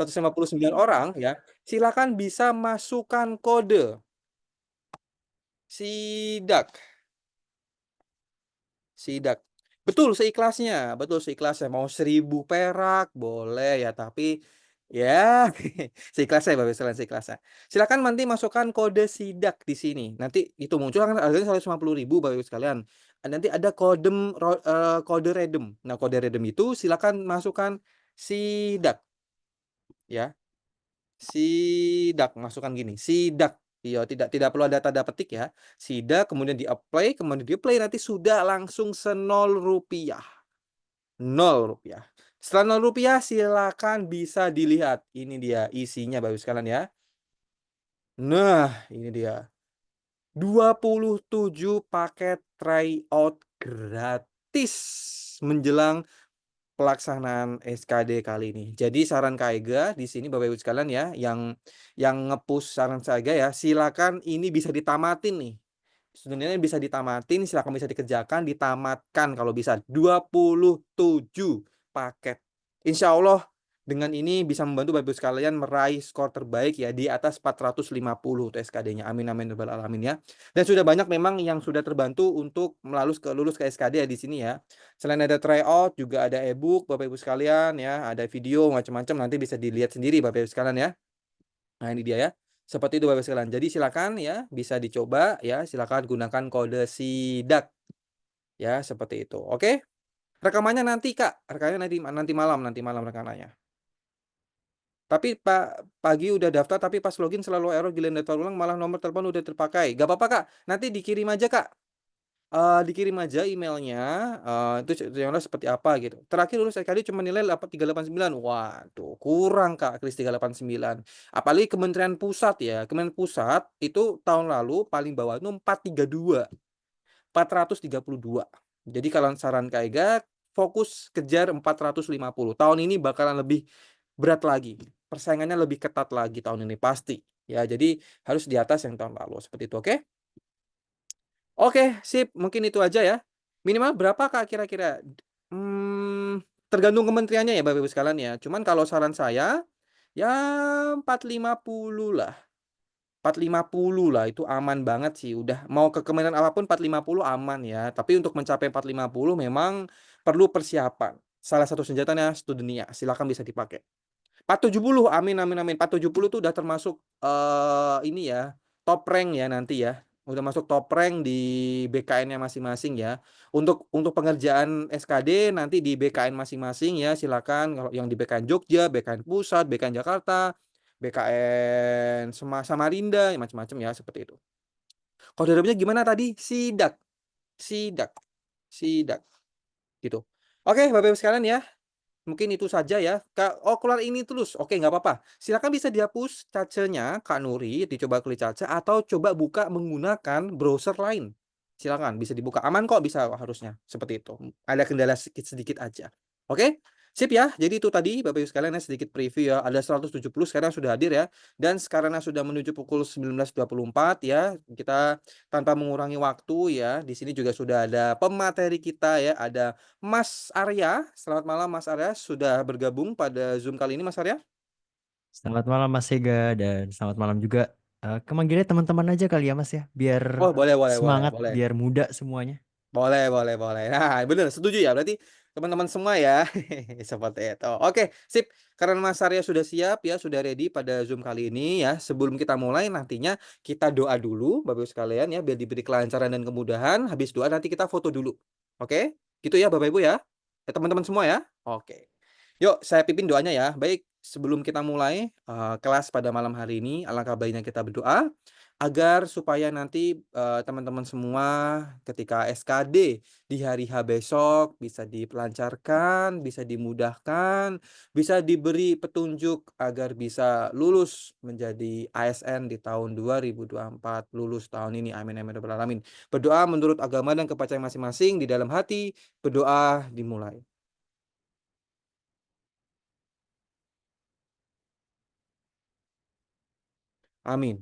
159 orang ya, silakan bisa masukkan kode sidak. Sidak. Betul seikhlasnya. Mau 1.000 perak boleh ya, tapi ya seikhlasnya Bapak sekalian, seikhlasnya. Silakan nanti masukkan kode sidak di sini. Nanti itu muncul kan harganya 150.000 Bapak Ibu sekalian. Nanti ada kode redeem. Nah, kode redeem itu silakan masukkan sidak ya. Sidak, masukkan gini, sidak. Iya, tidak tidak perlu ada tanda petik ya. Sidak, kemudian di-apply, kemudian di-play, nanti sudah langsung Rp0. Rp0. Setelah Rp0 silakan bisa dilihat. Ini dia isinya Bapak sekalian ya. Nah, ini dia. 27 paket tryout gratis menjelang pelaksanaan SKD kali ini. Jadi saran Kak Ega di sini Bapak Ibu sekalian ya, yang nge-push saran saya ya, silakan ini bisa ditamatin nih. Sebenarnya bisa ditamatin, silakan bisa dikerjakan, ditamatkan kalau bisa 27 paket. Insya Allah dengan ini bisa membantu Bapak Ibu sekalian meraih skor terbaik ya di atas 450 untuk SKD-nya. Amin amin rabbal alamin ya. Dan sudah banyak memang yang sudah terbantu untuk lulus ke SKD ya di sini ya. Selain ada tryout juga ada e-book Bapak Ibu sekalian ya, ada video macam-macam, nanti bisa dilihat sendiri Bapak Ibu sekalian ya. Nah, ini dia ya. Seperti itu Bapak Ibu sekalian. Jadi silakan ya bisa dicoba ya, silakan gunakan kode SIDAK ya, seperti itu. Oke? Rekamannya nanti Kak, rekamannya nanti malam rekamannya. Tapi pagi udah daftar tapi pas login selalu error giliran daftar ulang malah nomor telepon udah terpakai. Gak apa-apa Kak, nanti dikirim aja Kak. Dikirim aja emailnya, itu channel seperti apa gitu. Terakhir lulus SKD cuma nilai 389. Waduh, kurang Kak, Kris 389. Apalagi Kementerian Pusat ya. Kementerian Pusat itu tahun lalu paling bawah itu 432, 432. Jadi kalau saran Kak Ega, fokus kejar 450. Tahun ini bakalan lebih berat lagi. Persaingannya lebih ketat lagi tahun ini pasti. Ya, jadi harus di atas yang tahun lalu seperti itu, oke? Oke, sip. Mungkin itu aja ya. Minimal berapa Kak kira-kira? Hmm, tergantung kementeriannya ya Bapak Ibu sekalian ya. Cuman kalau saran saya, ya 450 lah. 450 lah, itu aman banget sih. Udah mau ke kementerian apapun 450 aman ya. Tapi untuk mencapai 450 memang perlu persiapan. Salah satu senjatanya Studinia. Silakan bisa dipakai. 470, amin amin amin. 470 tuh udah termasuk ini ya, top rank ya nanti ya. Udah masuk top rank di BKN-nya masing-masing ya. Untuk pengerjaan SKD nanti di BKN masing-masing ya, silakan kalau yang di BKN Jogja, BKN Pusat, BKN Jakarta, BKN Samarinda, macam-macam ya seperti itu. Kode rebunya gimana tadi? Sidak, sidak, sidak gitu. Oke, Bapak Ibu sekalian ya. Mungkin itu saja ya. Kak, oh keluar ini terus. Oke, nggak apa-apa. Silakan bisa dihapus cacenya Kak Nuri, dicoba klik caca atau coba buka menggunakan browser lain. Silakan bisa dibuka. Aman kok bisa harusnya. Seperti itu. Ada kendala sedikit-sedikit aja. Oke? Sip ya. Jadi itu tadi Bapak Ibu sekalian ya sedikit preview ya. Ada 170 sekarang sudah hadir ya. Dan sekarang sudah menuju pukul 19.24 ya. Kita tanpa mengurangi waktu ya. Di sini juga sudah ada pemateri kita ya. Ada Mas Arya, selamat malam Mas Arya, sudah bergabung pada Zoom kali ini Mas Arya? Selamat malam Mas Sega dan selamat malam juga kemanggilnya teman-teman aja kali ya Mas ya biar Oh boleh boleh boleh semangat boleh biar muda semuanya. boleh boleh boleh. Nah bener setuju ya berarti teman-teman semua ya seperti itu. Oke sip, karena Mas Arya sudah siap ya sudah ready pada Zoom kali ini ya. Sebelum kita mulai nantinya kita doa dulu Bapak Ibu sekalian ya biar diberi kelancaran dan kemudahan. Habis doa nanti kita foto dulu. Oke? Gitu ya Bapak Ibu ya. Ya teman-teman semua ya. Oke. Yuk, saya pimpin doanya ya. Baik, sebelum kita mulai kelas pada malam hari ini, alangkah baiknya kita berdoa agar supaya nanti teman-teman semua ketika SKD di hari H besok bisa dipelancarkan, bisa dimudahkan, bisa diberi petunjuk agar bisa lulus menjadi ASN di tahun 2024, lulus tahun ini. Amin amin rabbal alamin. Berdoa menurut agama dan kepercayaan masing-masing di dalam hati, berdoa dimulai. Amin.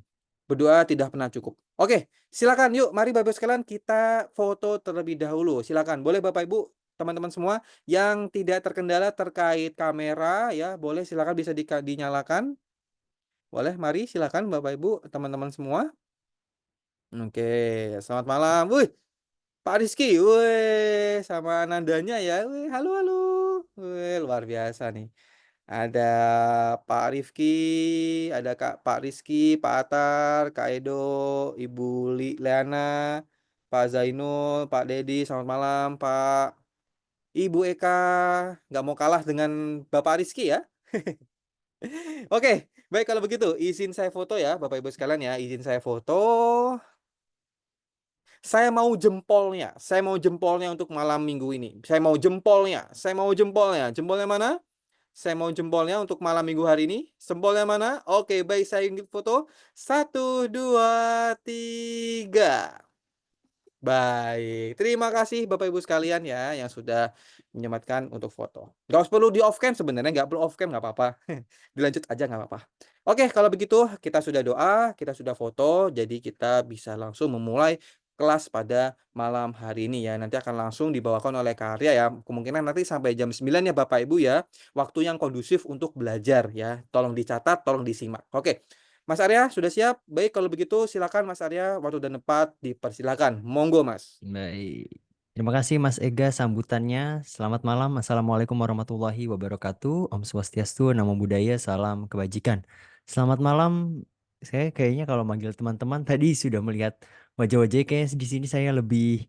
Berdoa tidak pernah cukup. Oke, silakan yuk mari Bapak Ibu sekalian kita foto terlebih dahulu. Silakan. Boleh Bapak Ibu? teman-teman semua yang tidak terkendala terkait kamera ya, boleh silakan bisa dinyalakan. Boleh, mari silakan Bapak Ibu, teman-teman semua. Oke, selamat malam. Wih, Pak Rizky, wih, sama Nandanya ya. Wih, halo halo. Wih, luar biasa nih. Ada Pak Rifki, ada Pak Rizky, Pak Atar, Kak Edo, Ibu Leana, Pak Zainul, Pak Dedi, selamat malam, Pak. Ibu Eka, nggak mau kalah dengan Bapak Rizky ya. Oke, baik kalau begitu, izin saya foto ya, Bapak Ibu sekalian ya, izin saya foto. Saya mau jempolnya untuk malam minggu ini. Saya mau jempolnya. Jempolnya mana? Saya mau jempolnya untuk malam minggu hari ini. Jempolnya mana? Oke, baik saya ingin foto. Satu, dua, tiga. Baik, terima kasih Bapak Ibu sekalian ya yang sudah menyempatkan untuk foto. Nggak usah perlu di off cam sebenarnya, nggak perlu off cam nggak apa-apa. Dilanjut aja nggak apa-apa. Oke, kalau begitu kita sudah doa, kita sudah foto, jadi kita bisa langsung memulai kelas pada malam hari ini ya. Nanti akan langsung dibawakan oleh Kak Arya ya. Kemungkinan nanti sampai jam 9 ya Bapak Ibu ya. Waktu yang kondusif untuk belajar ya. Tolong dicatat, tolong disimak. Oke. Mas Arya sudah siap? Baik, kalau begitu silakan Mas Arya, waktu dan tempat dipersilakan. Monggo, Mas. Baik. Terima kasih Mas Ega sambutannya. Selamat malam. Assalamualaikum warahmatullahi wabarakatuh. Om Swastiastu, Namo Buddhaya, salam kebajikan. Selamat malam. Saya kayaknya kalau manggil teman-teman tadi sudah melihat wajah-wajah kayaknya di sini saya lebih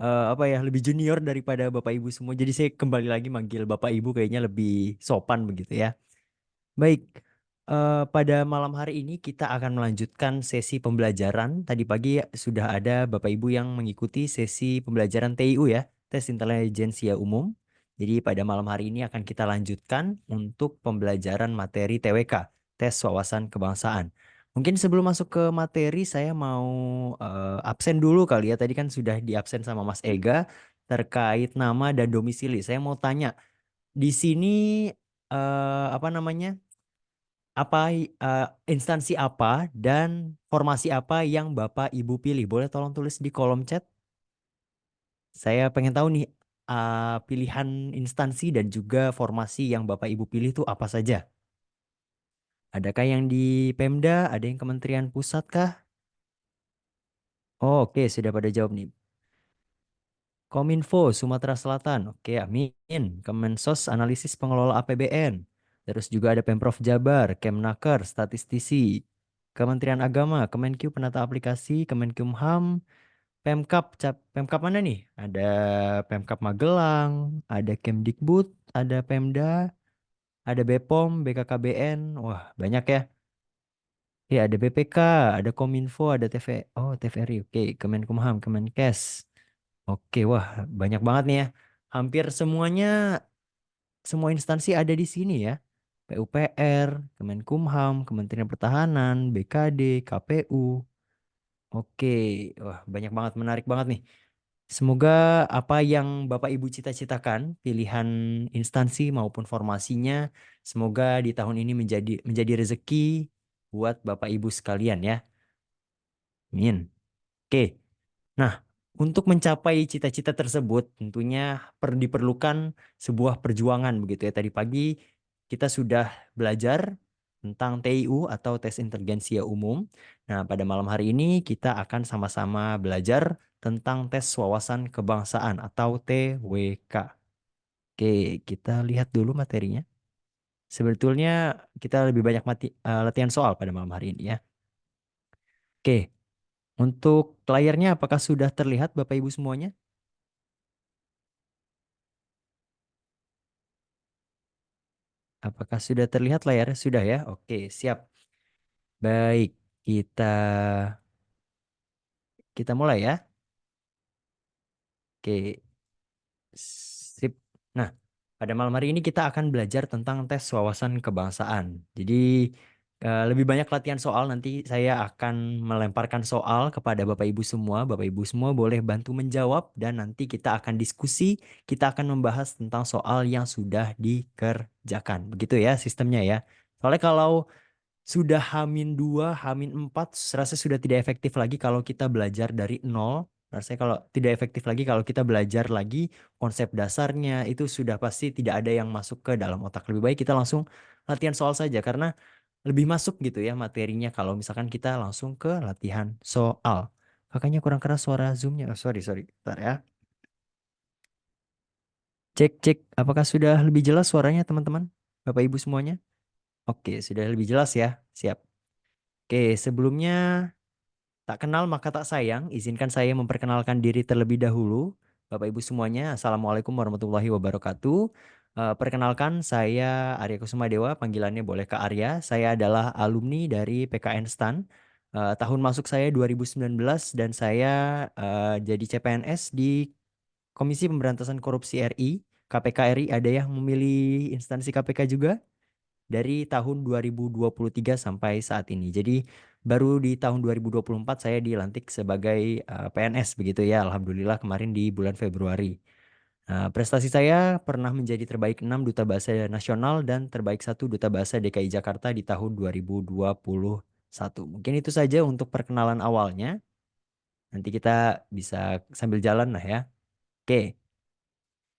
apa ya, lebih junior daripada Bapak Ibu semua. Jadi saya kembali lagi manggil Bapak Ibu kayaknya lebih sopan begitu ya. Baik, pada malam hari ini kita akan melanjutkan sesi pembelajaran. Tadi pagi sudah ada Bapak Ibu yang mengikuti sesi pembelajaran TIU ya, Tes Intelijensia Umum. Jadi pada malam hari ini akan kita lanjutkan untuk pembelajaran materi TWK, Tes Wawasan Kebangsaan. Mungkin sebelum masuk ke materi, saya mau absen dulu kali ya. Tadi kan sudah diabsen sama Mas Ega terkait nama dan domisili. Saya mau tanya, di sini apa namanya? Apa instansi apa dan formasi apa yang Bapak Ibu pilih? Boleh tolong tulis di kolom chat. Saya pengen tahu nih pilihan instansi dan juga formasi yang Bapak Ibu pilih itu apa saja? Adakah yang di Pemda, ada yang Kementerian Pusat kah? Oh, oke, sudah pada jawab nih. Kominfo Sumatera Selatan. Oke, amin. Kemensos Analisis Pengelola APBN. Terus juga ada Pemprov Jabar, Kemnaker, Statistisi, Kementerian Agama, Kemenkyu Penata Aplikasi, Kemenkumham, Pemkap mana nih? Ada Pemkap Magelang, ada Kemdikbud, ada Pemda, ada Bepom, BKKBN. Wah, banyak ya. Ya, ada BPK, ada Kominfo, ada Oh, TVRI. Oke, Kemenkumham, Kemenkes. Oke, wah, banyak banget nih ya. Hampir semuanya, semua instansi ada di sini ya. PUPR, Kemenkumham, Kementerian Pertahanan, BKD, KPU. Oke, wah, banyak banget, menarik banget nih. Semoga apa yang Bapak Ibu cita-citakan, pilihan instansi maupun formasinya, semoga di tahun ini menjadi rezeki buat Bapak Ibu sekalian ya. Amin. Oke. Nah, untuk mencapai cita-cita tersebut tentunya diperlukan sebuah perjuangan begitu ya. Tadi pagi kita sudah belajar tentang TIU atau Tes Intelijensia Umum. Nah, pada malam hari ini kita akan sama-sama belajar tentang Tes Wawasan Kebangsaan atau TWK. Oke, kita lihat dulu materinya. Sebetulnya kita lebih banyak latihan soal pada malam hari ini ya. Oke, untuk layarnya apakah sudah terlihat Bapak Ibu semuanya? Apakah sudah terlihat layarnya? Sudah ya? Oke, siap. Baik, kita kita mulai ya. Oke, sip. Nah, pada malam hari ini kita akan belajar tentang tes wawasan kebangsaan. Jadi lebih banyak latihan soal. Nanti saya akan melemparkan soal kepada Bapak Ibu semua. Bapak Ibu semua boleh bantu menjawab dan nanti kita akan diskusi. Kita akan membahas tentang soal yang sudah dikerjakan. Begitu ya sistemnya ya. Soalnya kalau sudah Hamin 2, Hamin 4, serasa sudah tidak efektif lagi kalau kita belajar dari nol. Menurut saya kalau tidak efektif lagi kalau kita belajar lagi konsep dasarnya itu sudah pasti tidak ada yang masuk ke dalam otak. Lebih baik kita langsung latihan soal saja karena lebih masuk gitu ya materinya kalau misalkan kita langsung ke latihan soal. Kakaknya kurang keras suara Zoom-nya. Oh, sorry, sorry. Bentar ya. Cek, cek. Apakah sudah lebih jelas suaranya teman-teman? Bapak Ibu semuanya? Oke, sudah lebih jelas ya. Siap. Oke, sebelumnya tak kenal maka tak sayang. Izinkan saya memperkenalkan diri terlebih dahulu. Bapak Ibu semuanya, Assalamualaikum warahmatullahi wabarakatuh. Perkenalkan, saya Arya Kusuma Dewa, panggilannya boleh Kak Arya. Saya adalah alumni dari PKN STAN. Tahun masuk saya 2019 dan saya jadi CPNS di Komisi Pemberantasan Korupsi RI, KPK RI. Ada yang memilih instansi KPK juga dari tahun 2023 sampai saat ini. Jadi baru di tahun 2024 saya dilantik sebagai PNS begitu ya. Alhamdulillah kemarin di bulan Februari. Prestasi saya pernah menjadi terbaik 6 duta bahasa nasional dan terbaik 1 duta bahasa DKI Jakarta di tahun 2021. Mungkin itu saja untuk perkenalan awalnya. Nanti kita bisa sambil jalan lah ya. Oke,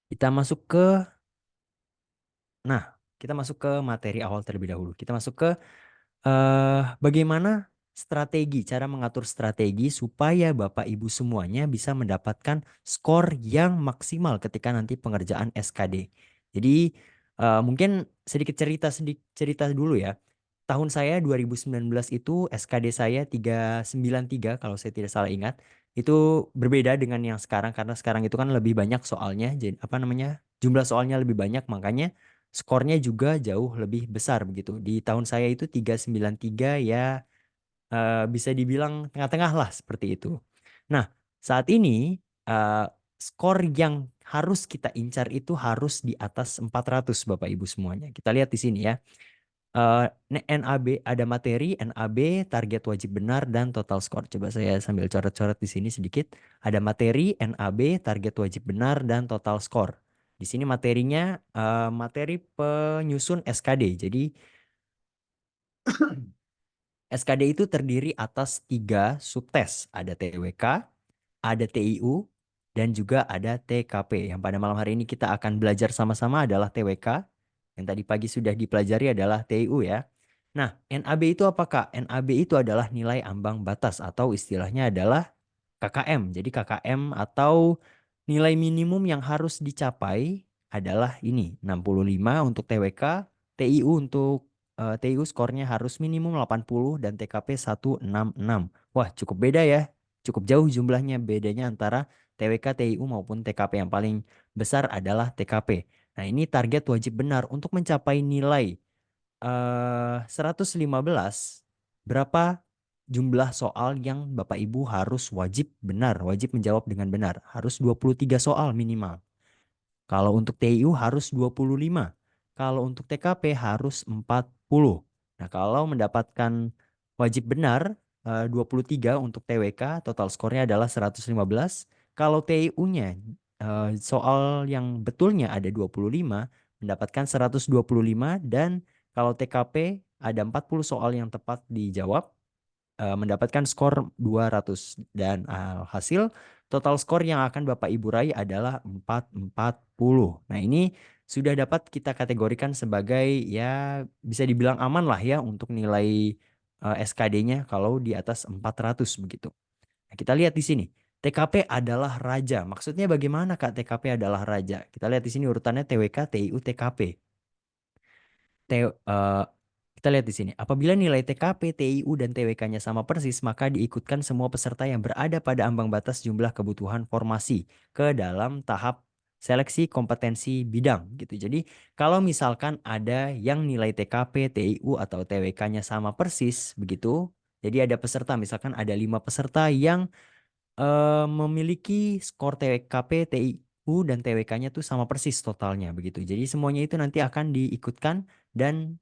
kita masuk ke nah, kita masuk ke materi awal terlebih dahulu. Kita masuk ke bagaimana strategi, cara mengatur strategi supaya Bapak Ibu semuanya bisa mendapatkan skor yang maksimal ketika nanti pengerjaan SKD. Jadi mungkin sedikit cerita dulu ya. Tahun saya 2019 itu SKD saya 393 kalau saya tidak salah ingat. Itu berbeda dengan yang sekarang karena sekarang itu kan lebih banyak soalnya. Jadi apa namanya? Jumlah soalnya lebih banyak makanya skornya juga jauh lebih besar begitu. Di tahun saya itu 393 ya bisa dibilang tengah-tengah lah seperti itu. Nah, saat ini eh, skor yang harus kita incar itu harus di atas 400 Bapak Ibu semuanya. Kita lihat di sini ya. NAB ada materi NAB target wajib benar dan total skor. Coba saya sambil coret-coret di sini sedikit. Ada materi NAB target wajib benar dan total skor. Di sini materinya materi penyusun SKD. Jadi SKD itu terdiri atas 3 subtes. Ada TWK, ada TIU, dan juga ada TKP. Yang pada malam hari ini kita akan belajar sama-sama adalah TWK. Yang tadi pagi sudah dipelajari adalah TIU ya. Nah, NAB itu apa Kak? NAB itu adalah nilai ambang batas atau istilahnya adalah KKM. Jadi KKM atau nilai minimum yang harus dicapai adalah ini 65 untuk TWK, TIU untuk TIU skornya harus minimum 80 dan TKP 166. Wah, cukup beda ya. Cukup jauh jumlahnya bedanya antara TWK, TIU maupun TKP. Yang paling besar adalah TKP. Nah, ini target wajib benar untuk mencapai nilai 115 berapa jumlah soal yang Bapak Ibu harus wajib benar, wajib menjawab dengan benar. Harus 23 soal minimal. Kalau untuk TIU harus 25. Kalau untuk TKP harus 40. Nah, kalau mendapatkan wajib benar 23 untuk TWK, total skornya adalah 115. Kalau TIU-nya soal yang betulnya ada 25, mendapatkan 125 dan kalau TKP ada 40 soal yang tepat dijawab, mendapatkan skor 200 dan hasil total skor yang akan Bapak Ibu raih adalah 440. Nah, ini sudah dapat kita kategorikan sebagai ya bisa dibilang aman lah ya untuk nilai SKD-nya kalau di atas 400 begitu. Nah, kita lihat di sini. TKP adalah raja. Maksudnya bagaimana Kak TKP adalah raja? Kita lihat di sini urutannya TWK, TIU, TKP. Kita lihat di sini. Apabila nilai TKP, TIU, dan TWK-nya sama persis, maka diikutkan semua peserta yang berada pada ambang batas jumlah kebutuhan formasi ke dalam tahap seleksi kompetensi bidang gitu. Jadi kalau misalkan ada yang nilai TKP, TIU, atau TWK-nya sama persis begitu, jadi ada peserta, misalkan ada 5 peserta yang memiliki skor TKP, TIU, dan TWK-nya tuh sama persis totalnya begitu. Jadi semuanya itu nanti akan diikutkan dan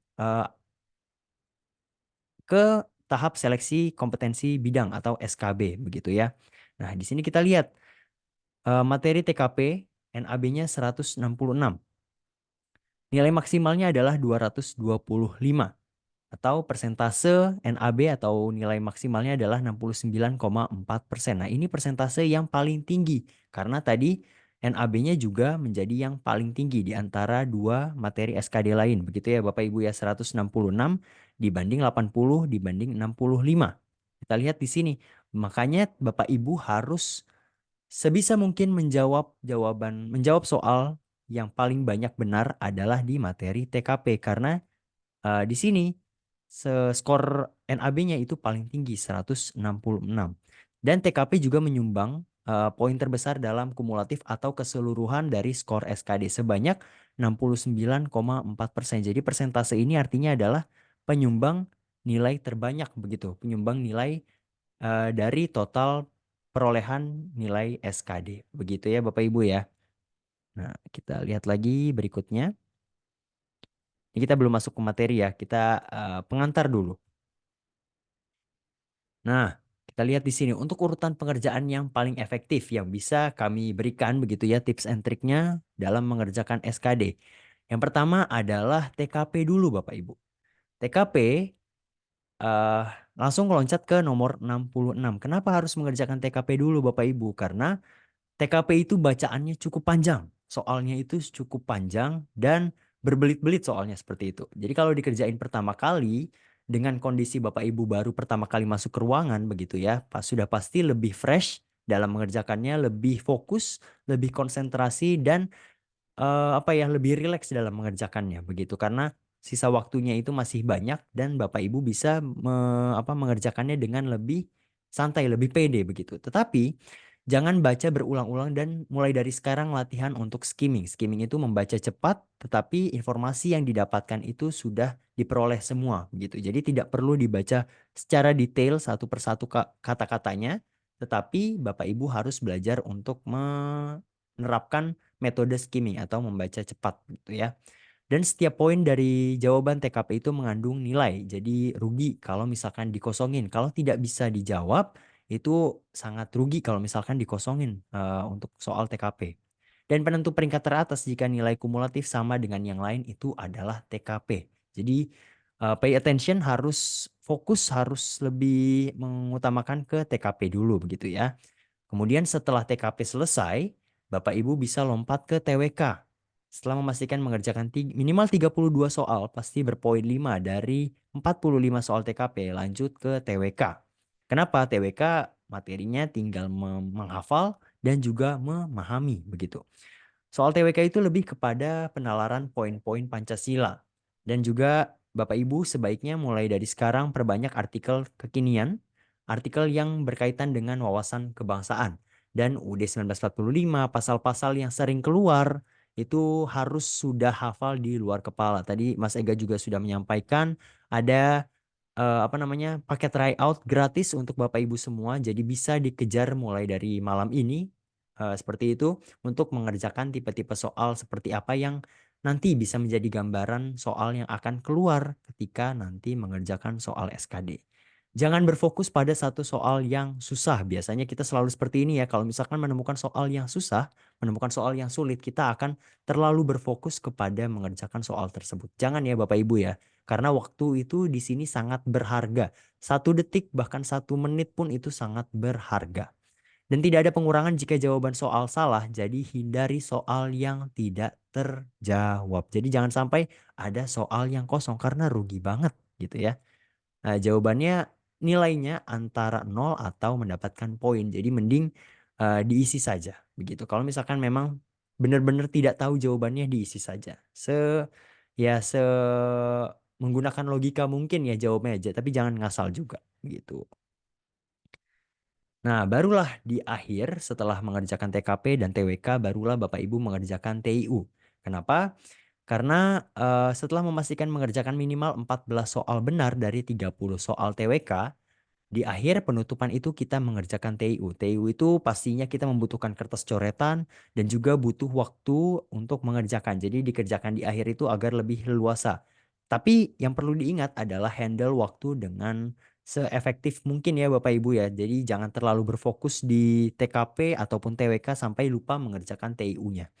ke tahap seleksi kompetensi bidang atau SKB begitu ya. Nah, di sini kita lihat materi TKP NAB-nya 166. Nilai maksimalnya adalah 225. atau persentase NAB atau nilai maksimalnya adalah 69,4%. Nah, ini persentase yang paling tinggi karena tadi NAB-nya juga menjadi yang paling tinggi di antara dua materi SKD lain. Begitu ya Bapak Ibu ya, 166 dibanding 80 dibanding 65. Kita lihat di sini. Makanya Bapak Ibu harus sebisa mungkin menjawab soal yang paling banyak benar adalah di materi TKP karena di sini skor NAB-nya itu paling tinggi 166. Dan TKP juga menyumbang poin terbesar dalam kumulatif atau keseluruhan dari skor SKD sebanyak 69,4%. Jadi persentase ini artinya adalah penyumbang nilai terbanyak begitu, penyumbang nilai dari total perolehan nilai SKD. Begitu ya Bapak Ibu ya. Nah, kita lihat lagi berikutnya. Ini kita belum masuk ke materi ya, kita pengantar dulu. Nah, kita lihat di sini untuk urutan pengerjaan yang paling efektif yang bisa kami berikan begitu ya tips and triknya dalam mengerjakan SKD. Yang pertama adalah TKP dulu Bapak Ibu. TKP eh, langsung loncat ke nomor 66. Kenapa harus mengerjakan TKP dulu Bapak Ibu? Karena TKP itu bacaannya cukup panjang. Soalnya itu cukup panjang dan berbelit-belit soalnya seperti itu. Jadi kalau dikerjain pertama kali dengan kondisi Bapak Ibu baru pertama kali masuk ke ruangan begitu ya, sudah pasti lebih fresh dalam mengerjakannya, lebih fokus, lebih konsentrasi dan apa ya lebih rileks dalam mengerjakannya begitu karena sisa waktunya itu masih banyak dan Bapak Ibu bisa mengerjakannya dengan lebih santai, lebih pede begitu. Tetapi jangan baca berulang-ulang dan mulai dari sekarang latihan untuk skimming. Skimming itu membaca cepat tetapi informasi yang didapatkan itu sudah diperoleh semua begitu. Jadi tidak perlu dibaca secara detail satu persatu kata-katanya, tetapi Bapak Ibu harus belajar untuk menerapkan metode skimming atau membaca cepat gitu ya. Dan setiap poin dari jawaban TKP itu mengandung nilai. Jadi rugi kalau misalkan dikosongin. Kalau tidak bisa dijawab itu sangat rugi kalau misalkan dikosongin untuk soal TKP. Dan penentu peringkat teratas jika nilai kumulatif sama dengan yang lain itu adalah TKP. Jadi pay attention harus fokus harus lebih mengutamakan ke TKP dulu begitu ya. Kemudian setelah TKP selesai, Bapak Ibu bisa lompat ke TWK. Setelah memastikan mengerjakan minimal 32 soal, pasti berpoin 5 dari 45 soal TKP, lanjut ke TWK. Kenapa? TWK materinya tinggal menghafal dan juga memahami begitu. Soal TWK itu lebih kepada penalaran poin-poin Pancasila. Dan juga Bapak Ibu sebaiknya mulai dari sekarang perbanyak artikel kekinian, artikel yang berkaitan dengan wawasan kebangsaan. Dan UUD 1945, pasal-pasal yang sering keluar, itu harus sudah hafal di luar kepala. Tadi Mas Ega juga sudah menyampaikan ada paket tryout gratis untuk Bapak Ibu semua. Jadi bisa dikejar mulai dari malam ini. Seperti itu untuk mengerjakan tipe-tipe soal seperti apa yang nanti bisa menjadi gambaran soal yang akan keluar ketika nanti mengerjakan soal SKD. Jangan berfokus pada satu soal yang susah. Biasanya kita selalu seperti ini ya. Kalau misalkan menemukan soal yang susah, menemukan soal yang sulit, kita akan terlalu berfokus kepada mengerjakan soal tersebut. Jangan ya Bapak Ibu ya. Karena waktu itu di sini sangat berharga. 1 detik bahkan 1 menit pun itu sangat berharga. Dan tidak ada pengurangan jika jawaban soal salah, jadi hindari soal yang tidak terjawab. Jadi jangan sampai ada soal yang kosong karena rugi banget gitu ya. Nah, jawabannya nilainya antara 0 atau mendapatkan poin. Jadi mending diisi saja begitu. Kalau misalkan memang benar-benar tidak tahu jawabannya diisi saja. Se menggunakan logika mungkin ya jawabnya aja, tapi jangan ngasal juga gitu. Nah, barulah di akhir setelah mengerjakan TKP dan TWK, barulah Bapak Ibu mengerjakan TIU. Kenapa? Karena setelah memastikan mengerjakan minimal 14 soal benar dari 30 soal TWK, di akhir penutupan itu kita mengerjakan TIU. TIU itu pastinya kita membutuhkan kertas coretan dan juga butuh waktu untuk mengerjakan. Jadi dikerjakan di akhir itu agar lebih leluasa. Tapi yang perlu diingat adalah handle waktu dengan seefektif mungkin ya Bapak Ibu ya. Jadi jangan terlalu berfokus di TKP ataupun TWK sampai lupa mengerjakan TIU-nya.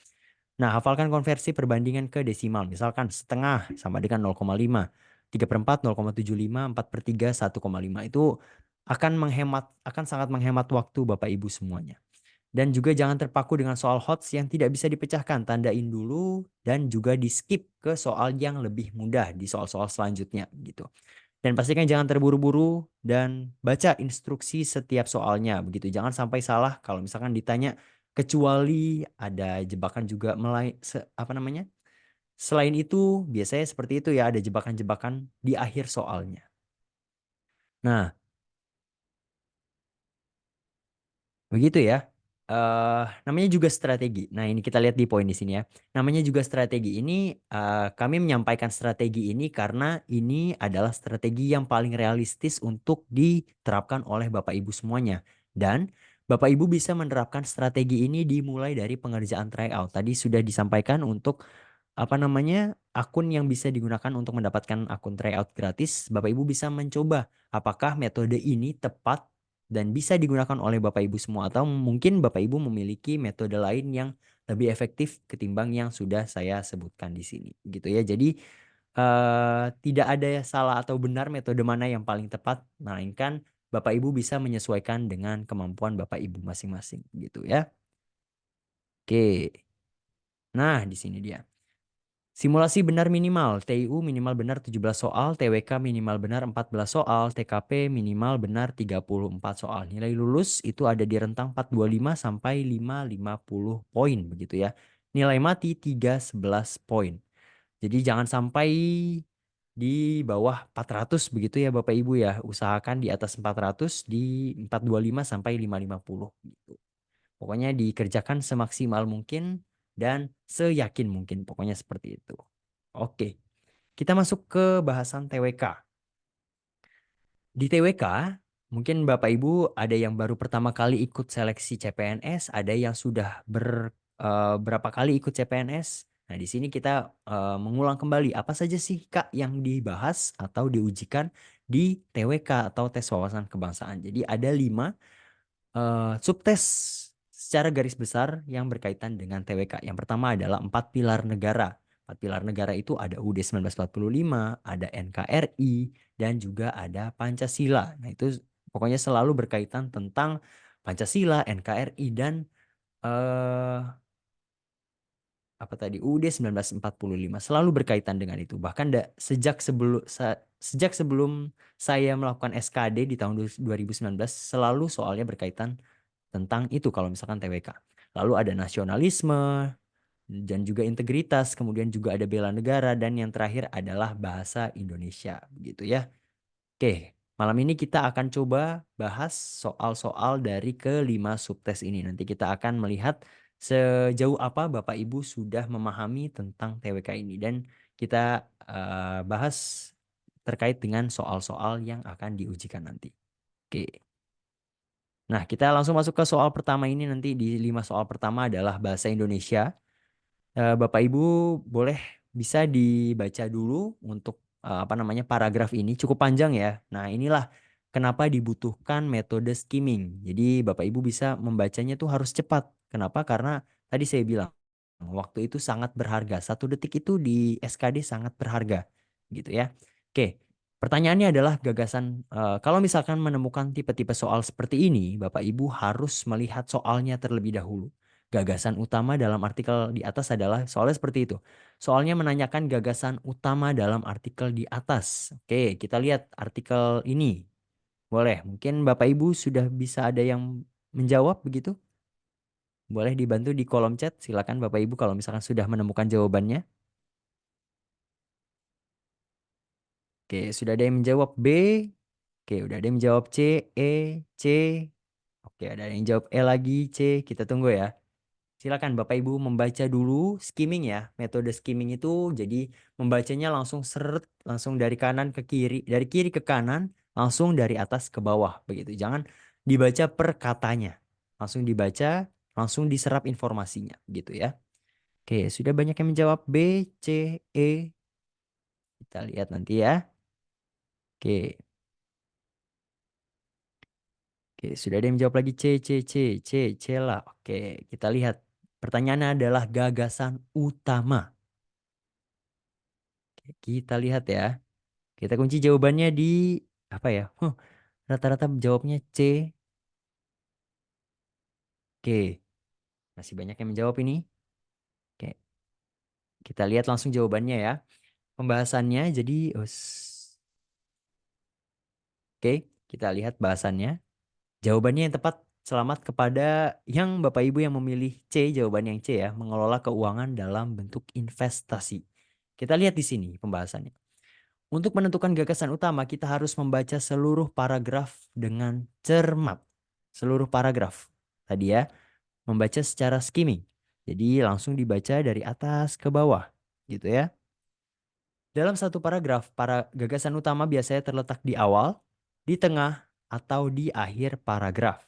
Nah, hafalkan konversi perbandingan ke desimal. Misalkan setengah sama dengan 0,5. 3/4, 0,75, 4/3, 1,5. Itu akan sangat menghemat waktu Bapak Ibu semuanya. Dan juga jangan terpaku dengan soal HOTS yang tidak bisa dipecahkan. Tandain dulu dan juga di skip ke soal yang lebih mudah di soal-soal selanjutnya gitu. Dan pastikan jangan terburu-buru dan baca instruksi setiap soalnya begitu. Jangan sampai salah kalau misalkan ditanya, kecuali ada jebakan juga apa namanya? Selain itu biasanya seperti itu ya, ada jebakan-jebakan di akhir soalnya. Nah, begitu ya. Namanya juga strategi. Nah, ini kita lihat di poin di sini ya. Namanya juga strategi. Ini kami menyampaikan strategi ini karena ini adalah strategi yang paling realistis untuk diterapkan oleh Bapak Ibu semuanya. Dan Bapak Ibu bisa menerapkan strategi ini dimulai dari pengerjaan tryout. Tadi sudah disampaikan untuk apa namanya akun yang bisa digunakan untuk mendapatkan akun tryout gratis. Bapak Ibu bisa mencoba apakah metode ini tepat dan bisa digunakan oleh Bapak Ibu semua, atau mungkin Bapak Ibu memiliki metode lain yang lebih efektif ketimbang yang sudah saya sebutkan di sini gitu ya. Jadi tidak ada salah atau benar metode mana yang paling tepat, melainkan Bapak Ibu bisa menyesuaikan dengan kemampuan Bapak Ibu masing-masing gitu ya. Oke. Nah, di sini dia. Simulasi benar minimal, TIU minimal benar 17 soal, TWK minimal benar 14 soal, TKP minimal benar 34 soal. Nilai lulus itu ada di rentang 425 sampai 550 poin begitu ya. Nilai mati 311 poin. Jadi jangan sampai di bawah 400 begitu ya Bapak Ibu ya. Usahakan di atas 400 di 425 sampai 550 gitu. Pokoknya dikerjakan semaksimal mungkin dan seyakin mungkin. Pokoknya seperti itu. Oke, kita masuk ke bahasan TWK. Di TWK, mungkin Bapak Ibu ada yang baru pertama kali ikut seleksi CPNS, ada yang sudah berapa kali ikut CPNS. Nah, di sini kita mengulang kembali apa saja sih Kak yang dibahas atau diujikan di TWK atau tes wawasan kebangsaan. Jadi ada 5 subtes secara garis besar yang berkaitan dengan TWK. Yang pertama adalah 4 pilar negara. 4 pilar negara itu ada UUD 1945, ada NKRI, dan juga ada Pancasila. Nah, itu pokoknya selalu berkaitan tentang Pancasila, NKRI, dan eh, apa tadi UUD 1945 selalu berkaitan dengan itu. Bahkan sejak sebelum saya melakukan SKD di tahun 2019 selalu soalnya berkaitan tentang itu kalau misalkan TWK. Lalu ada nasionalisme dan juga integritas, kemudian juga ada bela negara, dan yang terakhir adalah bahasa Indonesia begitu ya. Oke, malam ini kita akan coba bahas soal-soal dari kelima subtes ini. Nanti kita akan melihat sejauh apa Bapak Ibu sudah memahami tentang TWK ini, dan kita bahas terkait dengan soal-soal yang akan diujikan nanti. Oke. Nah, kita langsung masuk ke soal pertama ini. Nanti di 5 soal pertama adalah bahasa Indonesia. Bapak Ibu boleh bisa dibaca dulu untuk apa namanya paragraf ini cukup panjang ya. Nah, inilah kenapa dibutuhkan metode skimming. Jadi Bapak Ibu bisa membacanya tuh harus cepat. Kenapa? Karena tadi saya bilang waktu itu sangat berharga. 1 detik itu di SKD sangat berharga, gitu ya. Oke, pertanyaannya adalah gagasan. Kalau misalkan menemukan tipe-tipe soal seperti ini, Bapak Ibu harus melihat soalnya terlebih dahulu. Gagasan utama dalam artikel di atas adalah soalnya seperti itu. Soalnya menanyakan gagasan utama dalam artikel di atas. Oke, kita lihat artikel ini. Boleh, mungkin Bapak Ibu sudah bisa ada yang menjawab begitu? Boleh dibantu di kolom chat. Silakan Bapak Ibu kalau misalkan sudah menemukan jawabannya. Oke, sudah ada yang menjawab B. Oke, udah ada yang menjawab C, E, C. Oke, ada yang jawab E lagi, C. Kita tunggu ya. Silakan Bapak Ibu membaca dulu skimming ya. Metode skimming itu jadi membacanya langsung seret, langsung dari kanan ke kiri, dari kiri ke kanan, langsung dari atas ke bawah begitu. Jangan dibaca per katanya. Langsung dibaca, langsung diserap informasinya gitu ya. Oke, sudah banyak yang menjawab B, C, E. Kita lihat nanti ya. Oke. Oke, sudah ada yang menjawab lagi C, C, C, C, C lah. Oke, kita lihat. Pertanyaannya adalah gagasan utama. Oke, kita lihat ya. Kita kunci jawabannya di apa ya? Rata-rata jawabnya C. Oke, masih banyak yang menjawab ini. Oke, kita lihat langsung jawabannya ya. Pembahasannya jadi, oke, kita lihat bahasannya. Jawabannya yang tepat, selamat kepada yang Bapak Ibu yang memilih C, jawaban yang C ya, mengelola keuangan dalam bentuk investasi. Kita lihat di sini pembahasannya. Untuk menentukan gagasan utama, kita harus membaca seluruh paragraf dengan cermat. Seluruh paragraf. Tadi ya, membaca secara skimming. Jadi langsung dibaca dari atas ke bawah, gitu ya. Dalam satu paragraf, para gagasan utama biasanya terletak di awal, di tengah, atau di akhir paragraf.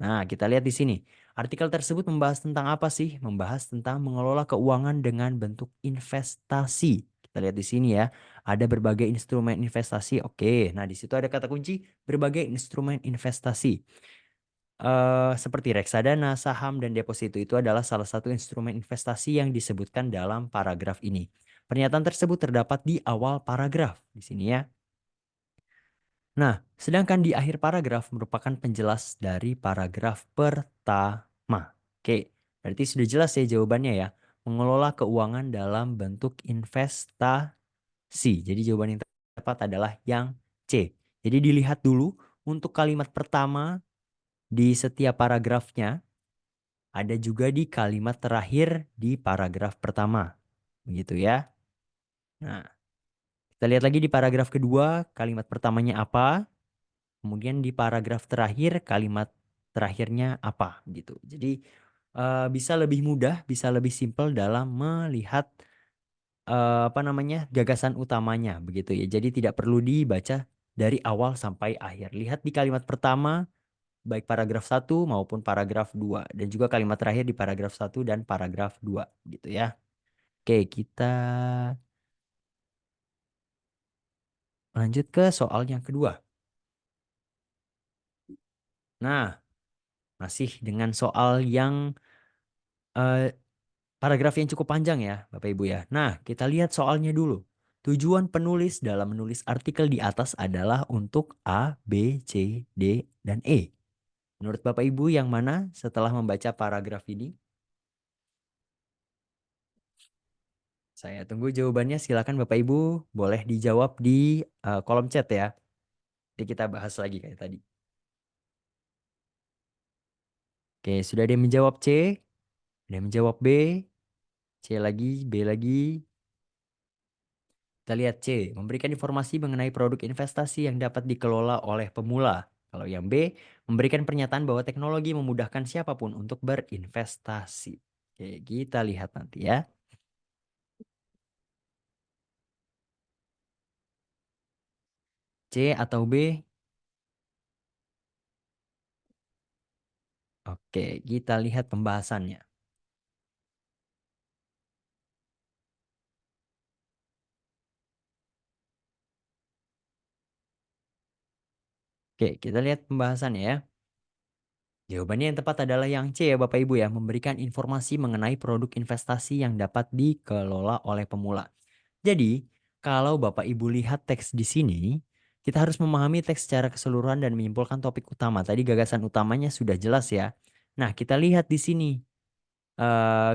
Nah, kita lihat di sini. Artikel tersebut membahas tentang apa sih? Membahas tentang mengelola keuangan dengan bentuk investasi. Kita lihat di sini ya. Ada berbagai instrumen investasi. Oke, nah di situ ada kata kunci berbagai instrumen investasi. Seperti reksadana, saham, dan deposito itu adalah salah satu instrumen investasi yang disebutkan dalam paragraf ini. Pernyataan tersebut terdapat di awal paragraf di sini ya. Nah, sedangkan di akhir paragraf merupakan penjelas dari paragraf pertama. Oke, berarti sudah jelas ya jawabannya ya. Mengelola keuangan dalam bentuk investasi. Jadi jawaban yang tepat adalah yang C. Jadi dilihat dulu untuk kalimat pertama di setiap paragrafnya, ada juga di kalimat terakhir di paragraf pertama. Begitu ya. Nah, kita lihat lagi di paragraf kedua, kalimat pertamanya apa? Kemudian di paragraf terakhir kalimat terakhirnya apa gitu. Jadi bisa lebih mudah, bisa lebih simpel dalam melihat apa namanya gagasan utamanya begitu ya. Jadi tidak perlu dibaca dari awal sampai akhir. Lihat di kalimat pertama baik paragraf satu maupun paragraf 2 dan juga kalimat terakhir di paragraf satu dan paragraf 2 gitu ya. Oke, kita lanjut ke soal yang kedua. Nah, masih dengan soal yang eh, paragraf yang cukup panjang ya, Bapak Ibu ya. Nah, kita lihat soalnya dulu. Tujuan penulis dalam menulis artikel di atas adalah untuk A, B, C, D, dan E. Menurut Bapak Ibu yang mana setelah membaca paragraf ini? Saya tunggu jawabannya. Silakan Bapak Ibu boleh dijawab di kolom chat ya. Nanti kita bahas lagi kayak tadi. Oke, sudah ada yang menjawab C, ada yang menjawab B, C lagi, B lagi. Kita lihat C, memberikan informasi mengenai produk investasi yang dapat dikelola oleh pemula. Kalau yang B, memberikan pernyataan bahwa teknologi memudahkan siapapun untuk berinvestasi. Oke, kita lihat nanti ya. C atau B? Oke, kita lihat pembahasannya. Oke, kita lihat pembahasannya ya. Jawabannya yang tepat adalah yang C ya Bapak Ibu ya, memberikan informasi mengenai produk investasi yang dapat dikelola oleh pemula. Jadi, kalau Bapak Ibu lihat teks di sini, kita harus memahami teks secara keseluruhan dan menyimpulkan topik utama. Tadi gagasan utamanya sudah jelas ya. Nah, kita lihat di sini.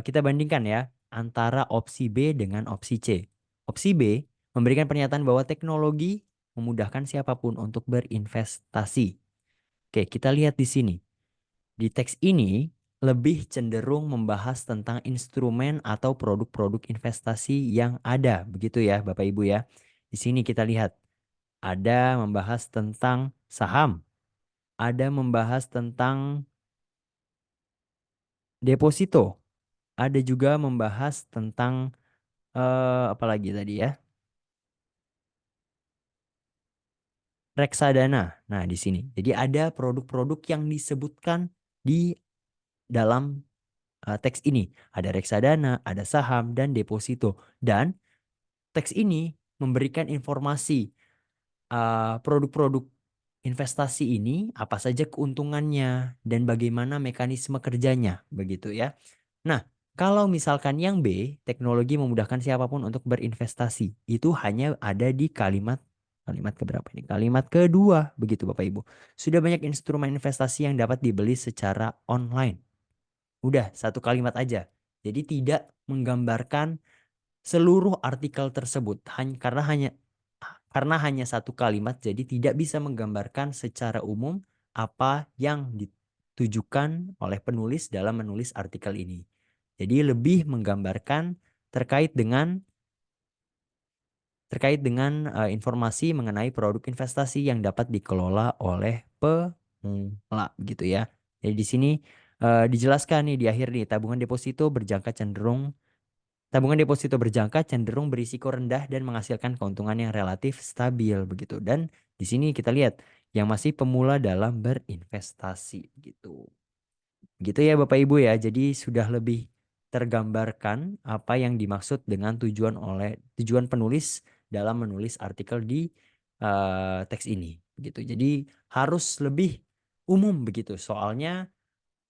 Kita bandingkan ya antara opsi B dengan opsi C. Opsi B memberikan pernyataan bahwa teknologi memudahkan siapapun untuk berinvestasi. Oke, kita lihat di sini. Di teks ini lebih cenderung membahas tentang instrumen atau produk-produk investasi yang ada, begitu ya Bapak Ibu ya. Di sini kita lihat ada membahas tentang saham, ada membahas tentang deposito, ada juga membahas tentang apa lagi tadi ya? Reksadana. Nah, di sini. Jadi ada produk-produk yang disebutkan di dalam teks ini. Ada reksadana, ada saham, dan deposito. Dan teks ini memberikan informasi produk-produk investasi ini, apa saja keuntungannya, dan bagaimana mekanisme kerjanya. Begitu ya. Nah, kalau misalkan yang B, teknologi memudahkan siapapun untuk berinvestasi. Itu hanya ada di kalimat Kalimat keberapa ini? Kalimat kedua, begitu Bapak Ibu. Sudah banyak instrumen investasi yang dapat dibeli secara online. Udah, satu kalimat aja. Jadi tidak menggambarkan seluruh artikel tersebut karena hanya satu kalimat, jadi tidak bisa menggambarkan secara umum apa yang ditujukan oleh penulis dalam menulis artikel ini. Jadi lebih menggambarkan terkait dengan informasi mengenai produk investasi yang dapat dikelola oleh pemula gitu ya. Jadi di sini dijelaskan nih di akhir nih, tabungan deposito berjangka cenderung berisiko rendah dan menghasilkan keuntungan yang relatif stabil begitu. Dan di sini kita lihat yang masih pemula dalam berinvestasi gitu. Gitu ya Bapak Ibu ya. Jadi sudah lebih tergambarkan apa yang dimaksud dengan tujuan penulis dalam menulis artikel di teks ini gitu. Jadi harus lebih umum begitu. Soalnya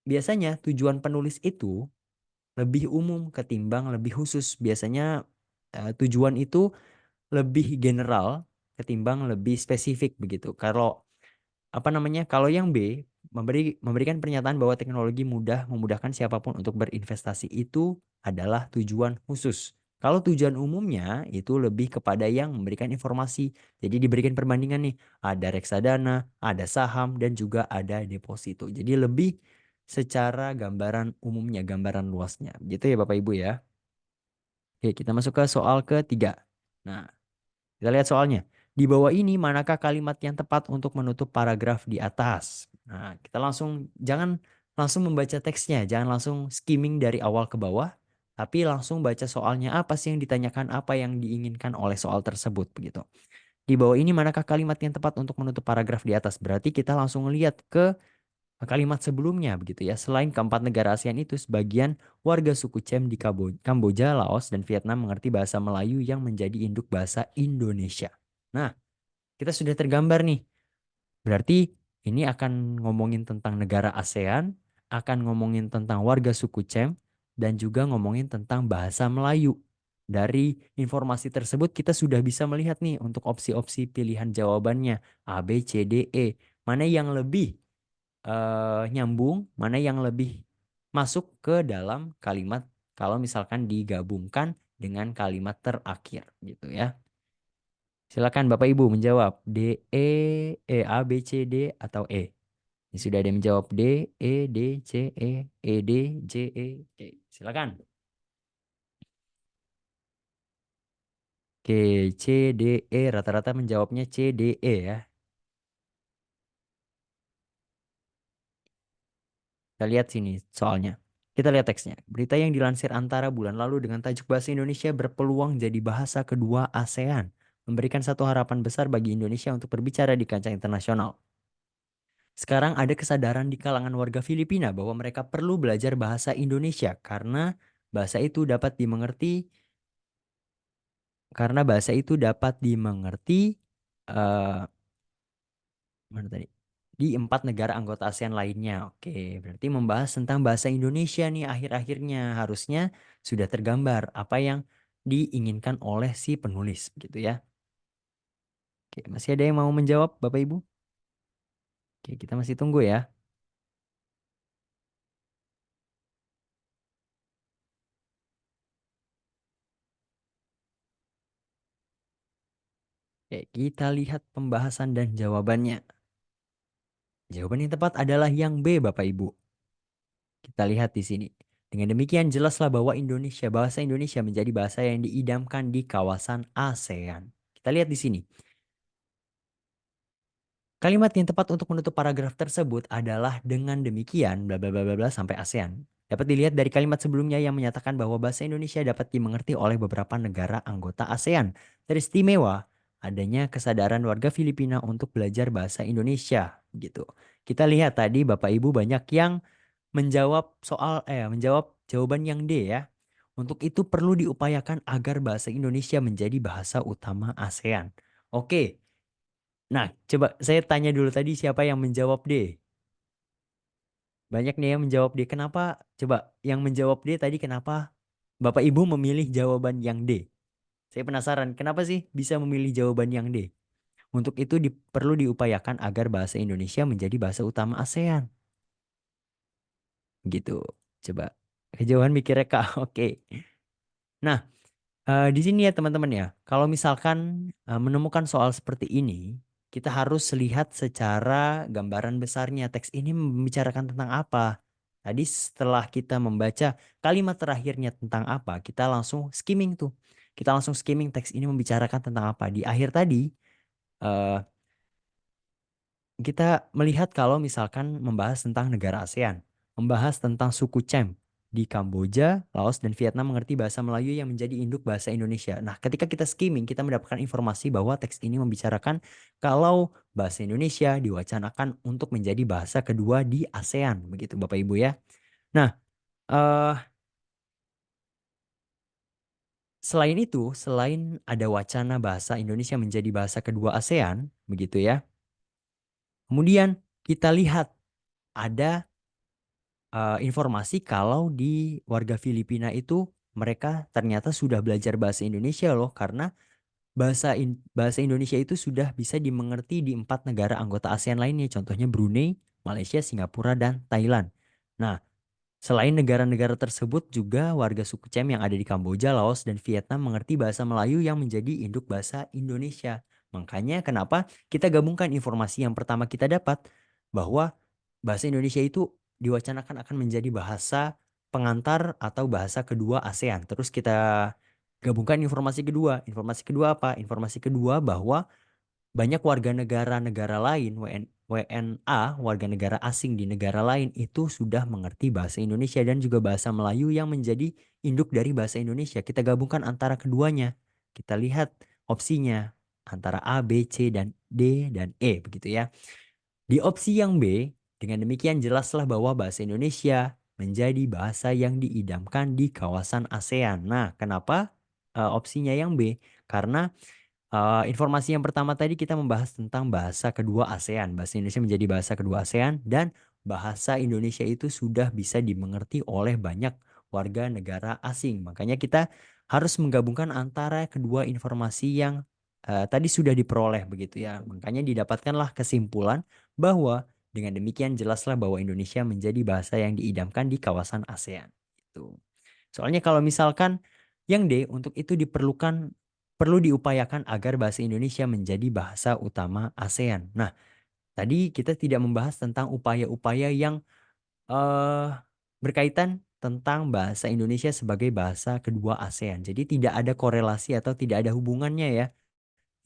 biasanya tujuan penulis itu lebih umum ketimbang lebih khusus. Biasanya tujuan itu lebih general ketimbang lebih spesifik begitu. Kalau yang B memberikan pernyataan bahwa teknologi memudahkan siapapun untuk berinvestasi itu adalah tujuan khusus. Kalau tujuan umumnya itu lebih kepada yang memberikan informasi. Jadi diberikan perbandingan nih, ada reksadana, ada saham dan juga ada deposito. Jadi lebih secara gambaran umumnya, gambaran luasnya. Gitu ya Bapak Ibu ya. Oke, kita masuk ke soal ketiga. Nah, kita lihat soalnya. Di bawah ini manakah kalimat yang tepat untuk menutup paragraf di atas? Nah, jangan langsung membaca teksnya, jangan langsung skimming dari awal ke bawah, tapi langsung baca soalnya apa sih yang ditanyakan, apa yang diinginkan oleh soal tersebut begitu. Di bawah ini manakah kalimat yang tepat untuk menutup paragraf di atas? Berarti kita langsung lihat ke kalimat sebelumnya begitu ya. Selain keempat negara ASEAN itu, sebagian warga suku Chem di Kamboja, Laos, dan Vietnam mengerti bahasa Melayu yang menjadi induk bahasa Indonesia. Nah, kita sudah tergambar nih. Berarti ini akan ngomongin tentang negara ASEAN, akan ngomongin tentang warga suku Chem, dan juga ngomongin tentang bahasa Melayu. Dari informasi tersebut kita sudah bisa melihat nih untuk opsi-opsi pilihan jawabannya A, B, C, D, E. Mana yang lebih nyambung, mana yang lebih masuk ke dalam kalimat kalau misalkan digabungkan dengan kalimat terakhir gitu ya. Silakan Bapak Ibu menjawab A, B, C, D atau E. Ini sudah ada yang menjawab D, E, D, C, D, J, E. Oke, silakan. Oke, C, D, E rata-rata menjawabnya C, D, E ya. Kita lihat sini soalnya. Kita lihat teksnya. Berita yang dilansir Antara bulan lalu dengan tajuk bahasa Indonesia berpeluang jadi bahasa kedua ASEAN. Memberikan satu harapan besar bagi Indonesia untuk berbicara di kancah internasional. Sekarang ada kesadaran di kalangan warga Filipina bahwa mereka perlu belajar bahasa Indonesia bahasa itu dapat dimengerti karena bahasa itu dapat dimengerti eh, mana tadi? Di 4 negara anggota ASEAN lainnya. Oke, berarti membahas tentang bahasa Indonesia nih akhir-akhirnya. Harusnya sudah tergambar apa yang diinginkan oleh si penulis gitu ya. Oke, masih ada yang mau menjawab Bapak Ibu? Oke, kita masih tunggu ya. Oke, kita lihat pembahasan dan jawabannya. Jawaban yang tepat adalah yang B, Bapak Ibu. Kita lihat di sini. Dengan demikian jelaslah bahwa bahasa Indonesia menjadi bahasa yang diidamkan di kawasan ASEAN. Kita lihat di sini. Kalimat yang tepat untuk menutup paragraf tersebut adalah dengan demikian bla bla bla bla bla sampai ASEAN. Dapat dilihat dari kalimat sebelumnya yang menyatakan bahwa bahasa Indonesia dapat dimengerti oleh beberapa negara anggota ASEAN. Teristimewa adanya kesadaran warga Filipina untuk belajar bahasa Indonesia gitu. Kita lihat tadi Bapak Ibu banyak yang menjawab jawaban yang D ya. Untuk itu perlu diupayakan agar bahasa Indonesia menjadi bahasa utama ASEAN. Oke. Nah, coba saya tanya dulu tadi siapa yang menjawab D? Banyak nih yang menjawab D. Kenapa? Coba yang menjawab D tadi kenapa Bapak Ibu memilih jawaban yang D? Saya penasaran, kenapa sih bisa memilih jawaban yang D? Untuk itu perlu diupayakan agar bahasa Indonesia menjadi bahasa utama ASEAN. Gitu. Coba kejauhan mikirnya Kak. Oke. Nah, di sini ya teman-teman ya, kalau misalkan menemukan soal seperti ini, kita harus lihat secara gambaran besarnya teks ini membicarakan tentang apa. Tadi setelah kita membaca kalimat terakhirnya tentang apa, kita langsung skimming tuh. Kita langsung skimming teks ini membicarakan tentang apa. Di akhir tadi, eh, kita melihat kalau misalkan membahas tentang negara ASEAN, membahas tentang suku Chem di Kamboja, Laos, dan Vietnam mengerti bahasa Melayu yang menjadi induk bahasa Indonesia. Nah, ketika kita skimming, kita mendapatkan informasi bahwa teks ini membicarakan kalau bahasa Indonesia diwacanakan untuk menjadi bahasa kedua di ASEAN, begitu Bapak Ibu ya. Nah, eh, selain itu, selain ada wacana bahasa Indonesia menjadi bahasa kedua ASEAN, begitu ya. Kemudian kita lihat ada informasi kalau di warga Filipina itu mereka ternyata sudah belajar bahasa Indonesia loh karena bahasa Indonesia itu sudah bisa dimengerti di 4 negara anggota ASEAN lainnya, contohnya Brunei, Malaysia, Singapura, dan Thailand. Nah, selain negara-negara tersebut juga warga suku Cem yang ada di Kamboja, Laos, dan Vietnam mengerti bahasa Melayu yang menjadi induk bahasa Indonesia. Makanya kenapa kita gabungkan informasi yang pertama kita dapat bahwa bahasa Indonesia itu diwacanakan akan menjadi bahasa pengantar atau bahasa kedua ASEAN. Terus kita gabungkan informasi kedua. Informasi kedua apa? Informasi kedua bahwa banyak warga negara-negara lain, WNA, warga negara asing di negara lain itu sudah mengerti bahasa Indonesia dan juga bahasa Melayu yang menjadi induk dari bahasa Indonesia. Kita gabungkan antara keduanya. Kita lihat opsinya antara A, B, C, dan D, dan E begitu ya. Di opsi yang B, dengan demikian jelaslah bahwa bahasa Indonesia menjadi bahasa yang diidamkan di kawasan ASEAN. Nah, kenapa opsinya yang B? Karena informasi yang pertama tadi kita membahas tentang bahasa kedua ASEAN. Bahasa Indonesia menjadi bahasa kedua ASEAN dan bahasa Indonesia itu sudah bisa dimengerti oleh banyak warga negara asing. Makanya kita harus menggabungkan antara kedua informasi yang tadi sudah diperoleh begitu ya. Makanya didapatkanlah kesimpulan bahwa dengan demikian jelaslah bahwa Indonesia menjadi bahasa yang diidamkan di kawasan ASEAN. Itu. Soalnya kalau misalkan yang D untuk itu perlu diupayakan agar bahasa Indonesia menjadi bahasa utama ASEAN. Nah, tadi kita tidak membahas tentang upaya-upaya yang eh, berkaitan tentang bahasa Indonesia sebagai bahasa kedua ASEAN. Jadi tidak ada korelasi atau tidak ada hubungannya ya.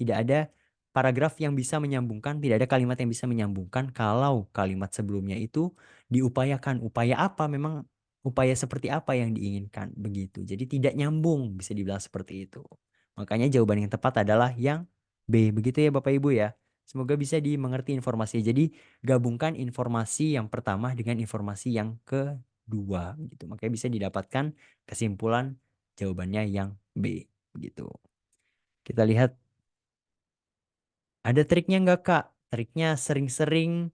Tidak ada paragraf yang bisa menyambungkan, tidak ada kalimat yang bisa menyambungkan kalau kalimat sebelumnya itu diupayakan. Upaya apa? Memang upaya seperti apa yang diinginkan begitu. Jadi tidak nyambung bisa dibilang seperti itu. Makanya jawaban yang tepat adalah yang B. Begitu ya Bapak Ibu ya. Semoga bisa dimengerti informasi. Jadi gabungkan informasi yang pertama dengan informasi yang kedua gitu. Makanya bisa didapatkan kesimpulan jawabannya yang B begitu. Kita lihat ada triknya nggak Kak? Triknya sering-sering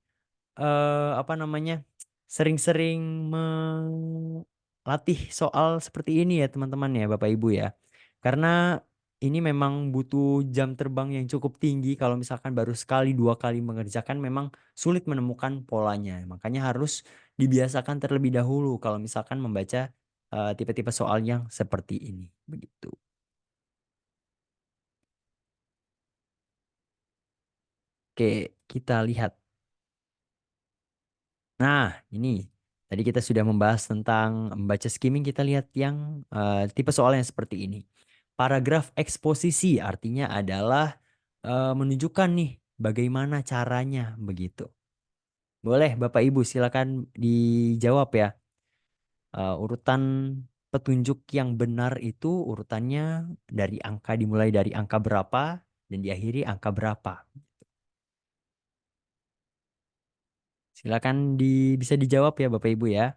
apa namanya? Sering-sering melatih soal seperti ini ya teman-teman ya Bapak Ibu ya. Karena ini memang butuh jam terbang yang cukup tinggi. Kalau misalkan baru sekali dua kali mengerjakan memang sulit menemukan polanya. Makanya harus dibiasakan terlebih dahulu kalau misalkan membaca tipe-tipe soal yang seperti ini. Begitu. Oke, kita lihat. Nah, ini tadi kita sudah membahas tentang membaca skimming. Kita lihat yang tipe soal yang seperti ini. Paragraf eksposisi artinya adalah menunjukkan nih bagaimana caranya begitu. Boleh Bapak Ibu silakan dijawab ya. Urutan petunjuk yang benar itu urutannya dari angka dimulai dari angka berapa dan diakhiri angka berapa. Silakan bisa dijawab ya Bapak Ibu ya.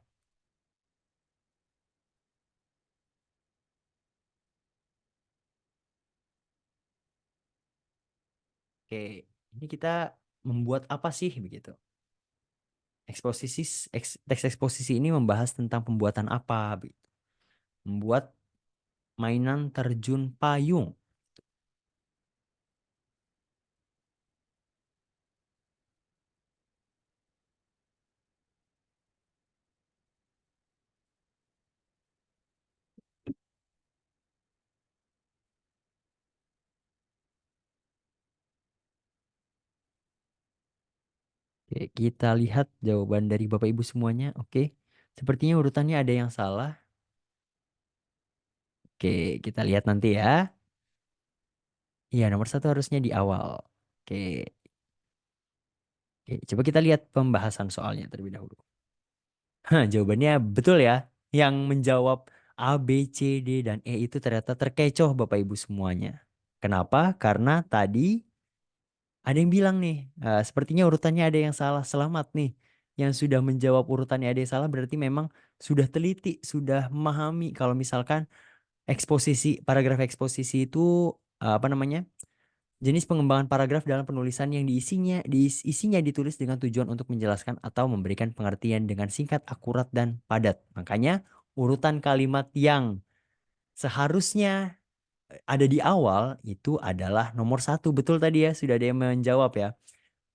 Oke, ini kita membuat apa sih begitu? Eksposisi teks eksposisi ini membahas tentang pembuatan apa begitu. Membuat mainan terjun payung. Oke, kita lihat jawaban dari Bapak Ibu semuanya. Oke, sepertinya urutannya ada yang salah. Oke, kita lihat nanti ya. Iya, nomor satu harusnya di awal. Oke, oke, coba kita lihat pembahasan soalnya terlebih dahulu. Hah, jawabannya betul ya. Yang menjawab A, B, C, D, dan E itu ternyata terkecoh Bapak Ibu semuanya. Kenapa? Karena tadi ada yang bilang nih, sepertinya urutannya ada yang salah. Selamat nih. Yang sudah menjawab urutannya ada yang salah berarti memang sudah teliti, sudah memahami kalau misalkan eksposisi, paragraf eksposisi itu apa namanya? Jenis pengembangan paragraf dalam penulisan yang isinya ditulis dengan tujuan untuk menjelaskan atau memberikan pengertian dengan singkat, akurat, dan padat. Makanya urutan kalimat yang seharusnya ada di awal itu adalah nomor satu. Betul tadi ya, sudah ada yang menjawab ya.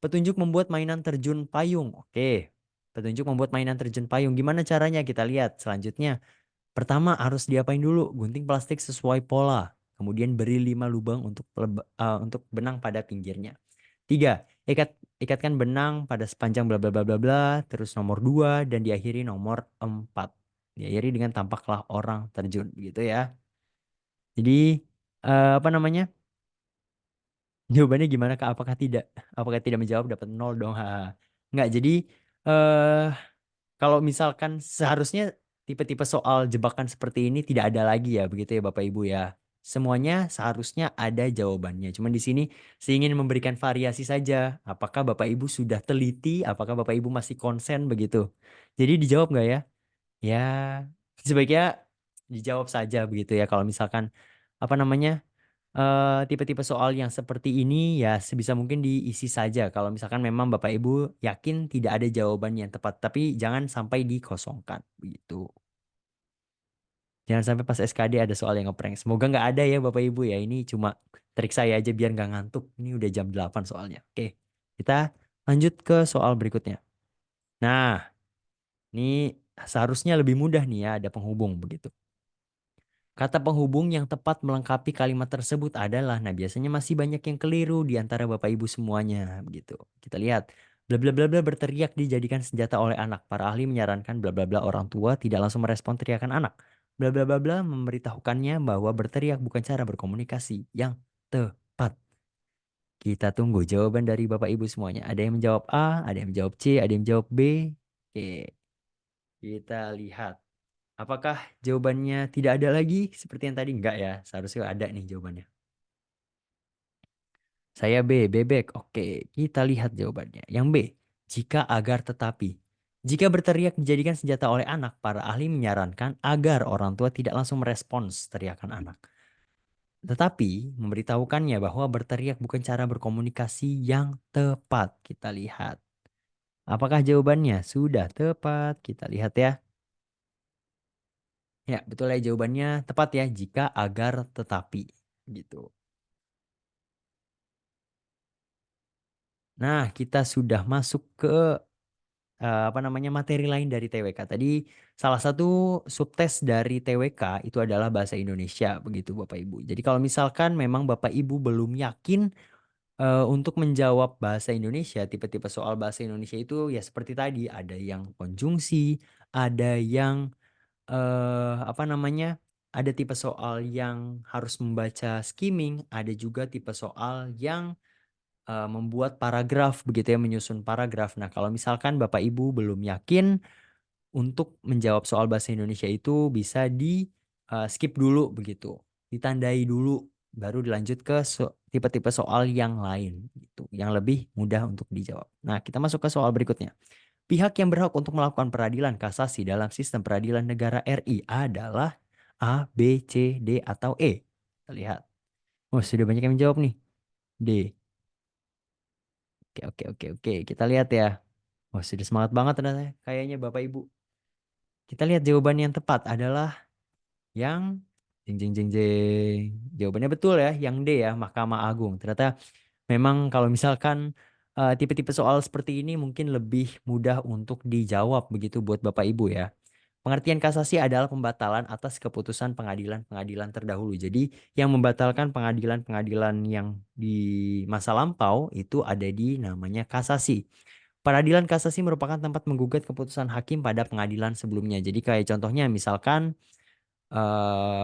Petunjuk membuat mainan terjun payung. Oke, petunjuk membuat mainan terjun payung. Gimana caranya? Kita lihat selanjutnya. Pertama harus diapain dulu? Gunting plastik sesuai pola. Kemudian beri 5 lubang untuk benang pada pinggirnya. Tiga, ikatkan benang pada sepanjang bla bla bla bla bla. Terus nomor 2 dan diakhiri nomor 4. Diakhiri dengan tampaklah orang terjun, gitu ya. Jadi apa namanya? Jawabannya gimana Kak? Apakah tidak? Apakah tidak menjawab dapat nol dong? Ha. Nggak. Jadi eh kalau misalkan seharusnya tipe-tipe soal jebakan seperti ini tidak ada lagi ya, begitu ya Bapak Ibu ya. Semuanya seharusnya ada jawabannya. Cuman di sini saya ingin memberikan variasi saja. Apakah Bapak Ibu sudah teliti? Apakah Bapak Ibu masih konsen begitu? Jadi dijawab nggak ya? Ya, sebaiknya dijawab saja begitu ya. Kalau misalkan apa namanya tipe-tipe soal yang seperti ini ya sebisa mungkin diisi saja. Kalau misalkan memang Bapak Ibu yakin tidak ada jawaban yang tepat, tapi jangan sampai dikosongkan begitu. Jangan sampai pas SKD ada soal yang ngeprank. Semoga nggak ada ya Bapak Ibu ya. Ini cuma trik saya aja biar nggak ngantuk. Ini udah jam 8 soalnya. Oke, kita lanjut ke soal berikutnya. Nah, ini seharusnya lebih mudah nih ya, ada penghubung begitu. Kata penghubung yang tepat melengkapi kalimat tersebut adalah, nah biasanya masih banyak yang keliru di antara Bapak Ibu semuanya, begitu. Kita lihat, bla bla bla bla berteriak dijadikan senjata oleh anak. Para ahli menyarankan bla bla bla orang tua tidak langsung merespon teriakan anak. Bla bla bla bla memberitahukannya bahwa berteriak bukan cara berkomunikasi yang tepat. Kita tunggu jawaban dari Bapak Ibu semuanya. Ada yang menjawab A, ada yang menjawab C, ada yang menjawab B. Oke, kita lihat. Apakah jawabannya tidak ada lagi seperti yang tadi? Enggak ya, seharusnya ada nih jawabannya. Saya B, bebek. Oke, kita lihat jawabannya. Yang B, jika agar tetapi. Jika berteriak dijadikan senjata oleh anak, para ahli menyarankan agar orang tua tidak langsung merespons teriakan anak. Tetapi memberitahukannya bahwa berteriak bukan cara berkomunikasi yang tepat. Kita lihat. Apakah jawabannya sudah tepat? Kita lihat ya. Ya, betul ya jawabannya tepat ya jika agar tetapi gitu. Nah, kita sudah masuk ke apa namanya materi lain dari TWK. Tadi salah satu subtes dari TWK itu adalah bahasa Indonesia begitu Bapak Ibu. Jadi kalau misalkan memang Bapak Ibu belum yakin untuk menjawab bahasa Indonesia, tipe-tipe soal bahasa Indonesia itu ya seperti tadi ada yang konjungsi, ada yang apa namanya? Ada tipe soal yang harus membaca skimming, ada juga tipe soal yang membuat paragraf begitu ya, menyusun paragraf. Nah, kalau misalkan Bapak Ibu belum yakin untuk menjawab soal bahasa Indonesia itu bisa di skip dulu begitu, ditandai dulu, baru dilanjut ke tipe-tipe soal yang lain gitu, yang lebih mudah untuk dijawab. Nah, kita masuk ke soal berikutnya. Pihak yang berhak untuk melakukan peradilan kasasi dalam sistem peradilan negara RI adalah A, B, C, D, atau E. Kita lihat. Oh, sudah banyak yang menjawab nih. D. Oke, oke, oke, oke. Kita lihat ya. Wah, sudah semangat banget ternyata kayaknya Bapak Ibu. Kita lihat jawaban yang tepat adalah yang jeng jeng jeng jeng. Jawabannya betul ya, yang D ya, Mahkamah Agung. Ternyata memang kalau misalkan tipe-tipe soal seperti ini mungkin lebih mudah untuk dijawab begitu buat Bapak Ibu ya. Pengertian kasasi adalah pembatalan atas keputusan pengadilan-pengadilan terdahulu. Jadi yang membatalkan pengadilan-pengadilan yang di masa lampau itu ada di namanya kasasi. Peradilan kasasi merupakan tempat menggugat keputusan hakim pada pengadilan sebelumnya. Jadi kayak contohnya misalkan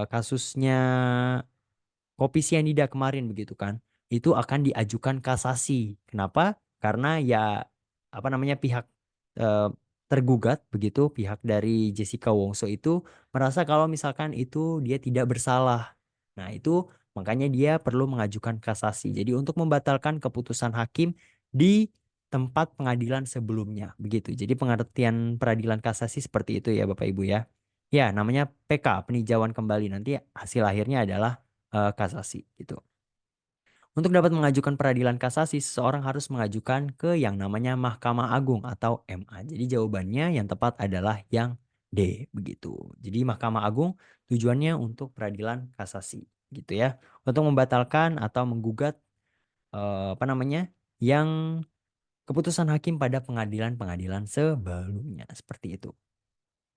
kasusnya kopi sianida kemarin begitu kan, itu akan diajukan kasasi. Kenapa? Karena ya apa namanya pihak eh, tergugat begitu, pihak dari Jessica Wongso itu merasa kalau misalkan itu dia tidak bersalah. Nah, itu makanya dia perlu mengajukan kasasi. Jadi untuk membatalkan keputusan hakim di tempat pengadilan sebelumnya begitu. Jadi pengertian peradilan kasasi seperti itu ya Bapak Ibu ya. Ya, namanya PK, peninjauan kembali. Nanti hasil akhirnya adalah kasasi gitu. Untuk dapat mengajukan peradilan kasasi, seseorang harus mengajukan ke yang namanya Mahkamah Agung atau MA. Jadi jawabannya yang tepat adalah yang D begitu. Jadi Mahkamah Agung tujuannya untuk peradilan kasasi gitu ya. Untuk membatalkan atau menggugat apa namanya? Yang keputusan hakim pada pengadilan-pengadilan sebelumnya seperti itu.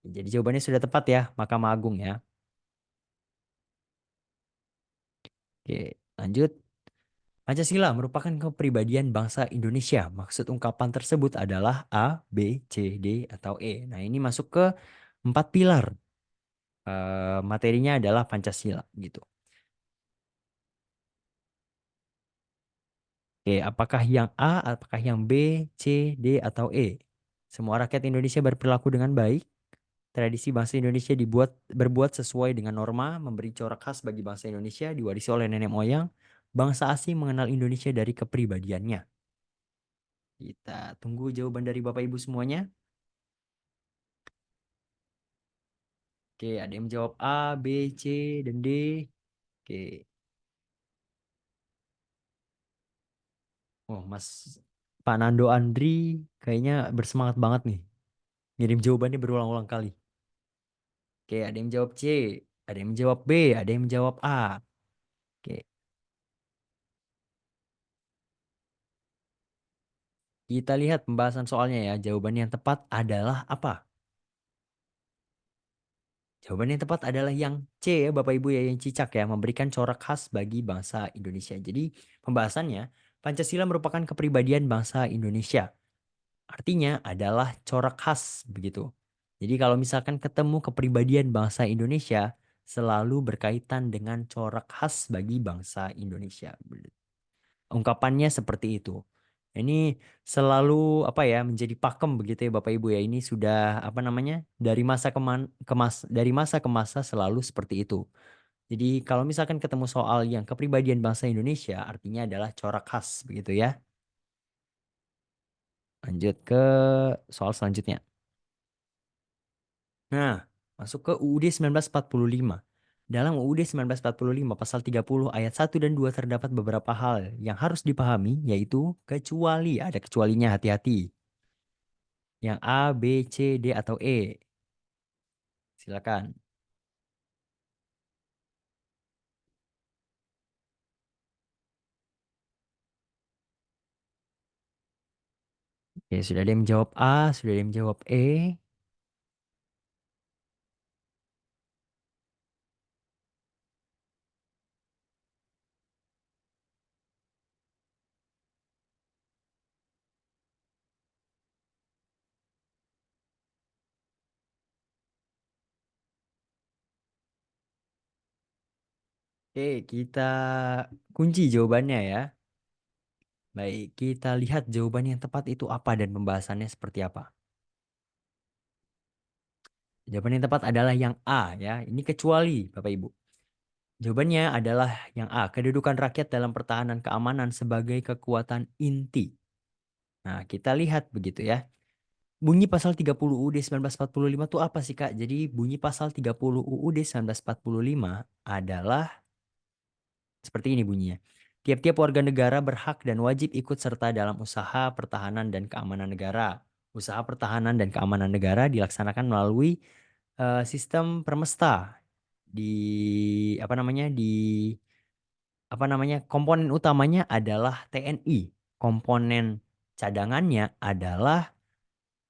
Jadi jawabannya sudah tepat ya, Mahkamah Agung ya. Oke, lanjut. Pancasila merupakan kepribadian bangsa Indonesia. Maksud ungkapan tersebut adalah A, B, C, D, atau E. Nah, ini masuk ke 4 pilar. Materinya adalah Pancasila gitu. Oke, apakah yang A, apakah yang B, C, D, atau E? Semua rakyat Indonesia berperilaku dengan baik. Tradisi bangsa Indonesia berbuat sesuai dengan norma, memberi corak khas bagi bangsa Indonesia, diwarisi oleh nenek moyang. Bangsa asing mengenal Indonesia dari kepribadiannya. Kita tunggu jawaban dari Bapak Ibu semuanya. Oke, ada yang menjawab A, B, C, dan D. Oke. Oh, Mas Pak Nando Andri kayaknya bersemangat banget nih. Ngirim jawabannya berulang-ulang kali. Oke, ada yang menjawab C, ada yang menjawab B, ada yang menjawab A. Oke, kita lihat pembahasan soalnya ya. Jawaban yang tepat adalah apa? Jawaban yang tepat adalah yang C ya Bapak Ibu ya, yang cicak ya, memberikan corak khas bagi bangsa Indonesia. Jadi pembahasannya, Pancasila merupakan kepribadian bangsa Indonesia. Artinya adalah corak khas begitu. Jadi kalau misalkan ketemu kepribadian bangsa Indonesia selalu berkaitan dengan corak khas bagi bangsa Indonesia. Ungkapannya seperti itu. Ini selalu apa ya menjadi pakem begitu ya Bapak Ibu ya. Ini sudah apa namanya dari masa dari masa ke masa selalu seperti itu. Jadi kalau misalkan ketemu soal yang kepribadian bangsa Indonesia artinya adalah corak khas begitu ya. Lanjut ke soal selanjutnya. Nah, masuk ke UUD 1945. Dalam UUD 1945 pasal 30 ayat 1 dan 2 terdapat beberapa hal yang harus dipahami yaitu kecuali, ada kecualinya hati-hati. Yang A, B, C, D atau E. Silakan. Oke, sudah ada yang menjawab A, sudah ada yang menjawab E. Oke, kita kunci jawabannya ya. Baik, kita lihat jawaban yang tepat itu apa dan pembahasannya seperti apa. Jawaban yang tepat adalah yang A ya. Ini kecuali Bapak Ibu. Jawabannya adalah yang A, kedudukan rakyat dalam pertahanan keamanan sebagai kekuatan inti. Nah, kita lihat begitu ya. Bunyi pasal 30 UUD 1945 itu apa sih, Kak? Jadi bunyi pasal 30 UUD 1945 adalah seperti ini bunyinya. Tiap-tiap warga negara berhak dan wajib ikut serta dalam usaha pertahanan dan keamanan negara. Usaha pertahanan dan keamanan negara dilaksanakan melalui sistem permesta di apa namanya di apa namanya komponen utamanya adalah TNI. Komponen cadangannya adalah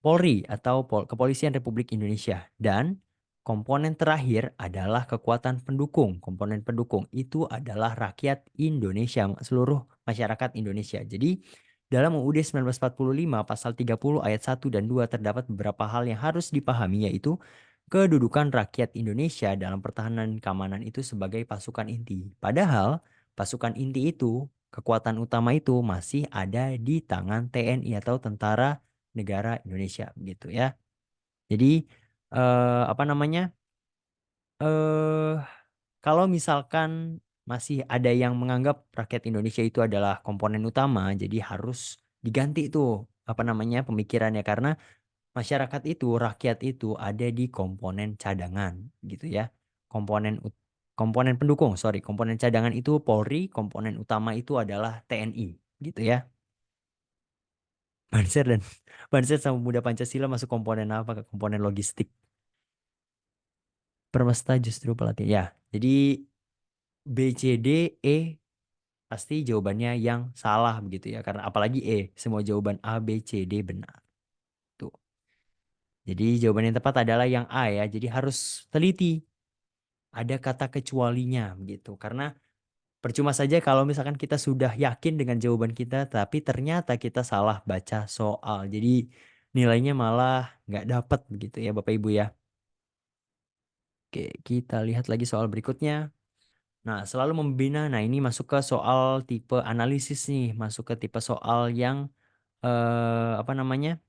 Polri atau Kepolisian Republik Indonesia dan komponen terakhir adalah kekuatan pendukung. Komponen pendukung itu adalah rakyat Indonesia, seluruh masyarakat Indonesia. Jadi Dalam UUD 1945 pasal 30 ayat 1 dan 2 terdapat beberapa hal yang harus dipahami yaitu kedudukan rakyat Indonesia dalam pertahanan dan keamanan itu sebagai pasukan inti. Padahal pasukan inti itu, kekuatan utama itu masih ada di tangan TNI atau Tentara Negara Indonesia gitu ya. Jadi apa namanya? eh Kalau misalkan masih ada yang menganggap rakyat Indonesia itu adalah komponen utama, jadi harus diganti tuh apa namanya pemikirannya karena masyarakat itu, rakyat itu ada di komponen cadangan gitu ya. Komponen komponen pendukung, sorry, komponen cadangan itu Polri, komponen utama itu adalah TNI gitu ya. Banser dan Banser sama Muda Pancasila masuk komponen apa? Ke komponen logistik. Permesta justru pelatih. Ya, jadi B, C, D, E pasti jawabannya yang salah begitu ya. Karena apalagi E, semua jawaban A, B, C, D benar. Tuh. Jadi jawaban yang tepat adalah yang A ya. Jadi harus teliti. Ada kata kecualinya begitu. Karena percuma saja kalau misalkan kita sudah yakin dengan jawaban kita, tapi ternyata kita salah baca soal. Jadi nilainya malah nggak dapat begitu ya Bapak Ibu ya. Oke, kita lihat lagi soal berikutnya. Nah, selalu membina. Nah, ini masuk ke soal tipe analisis nih, masuk ke tipe soal yang apa namanya?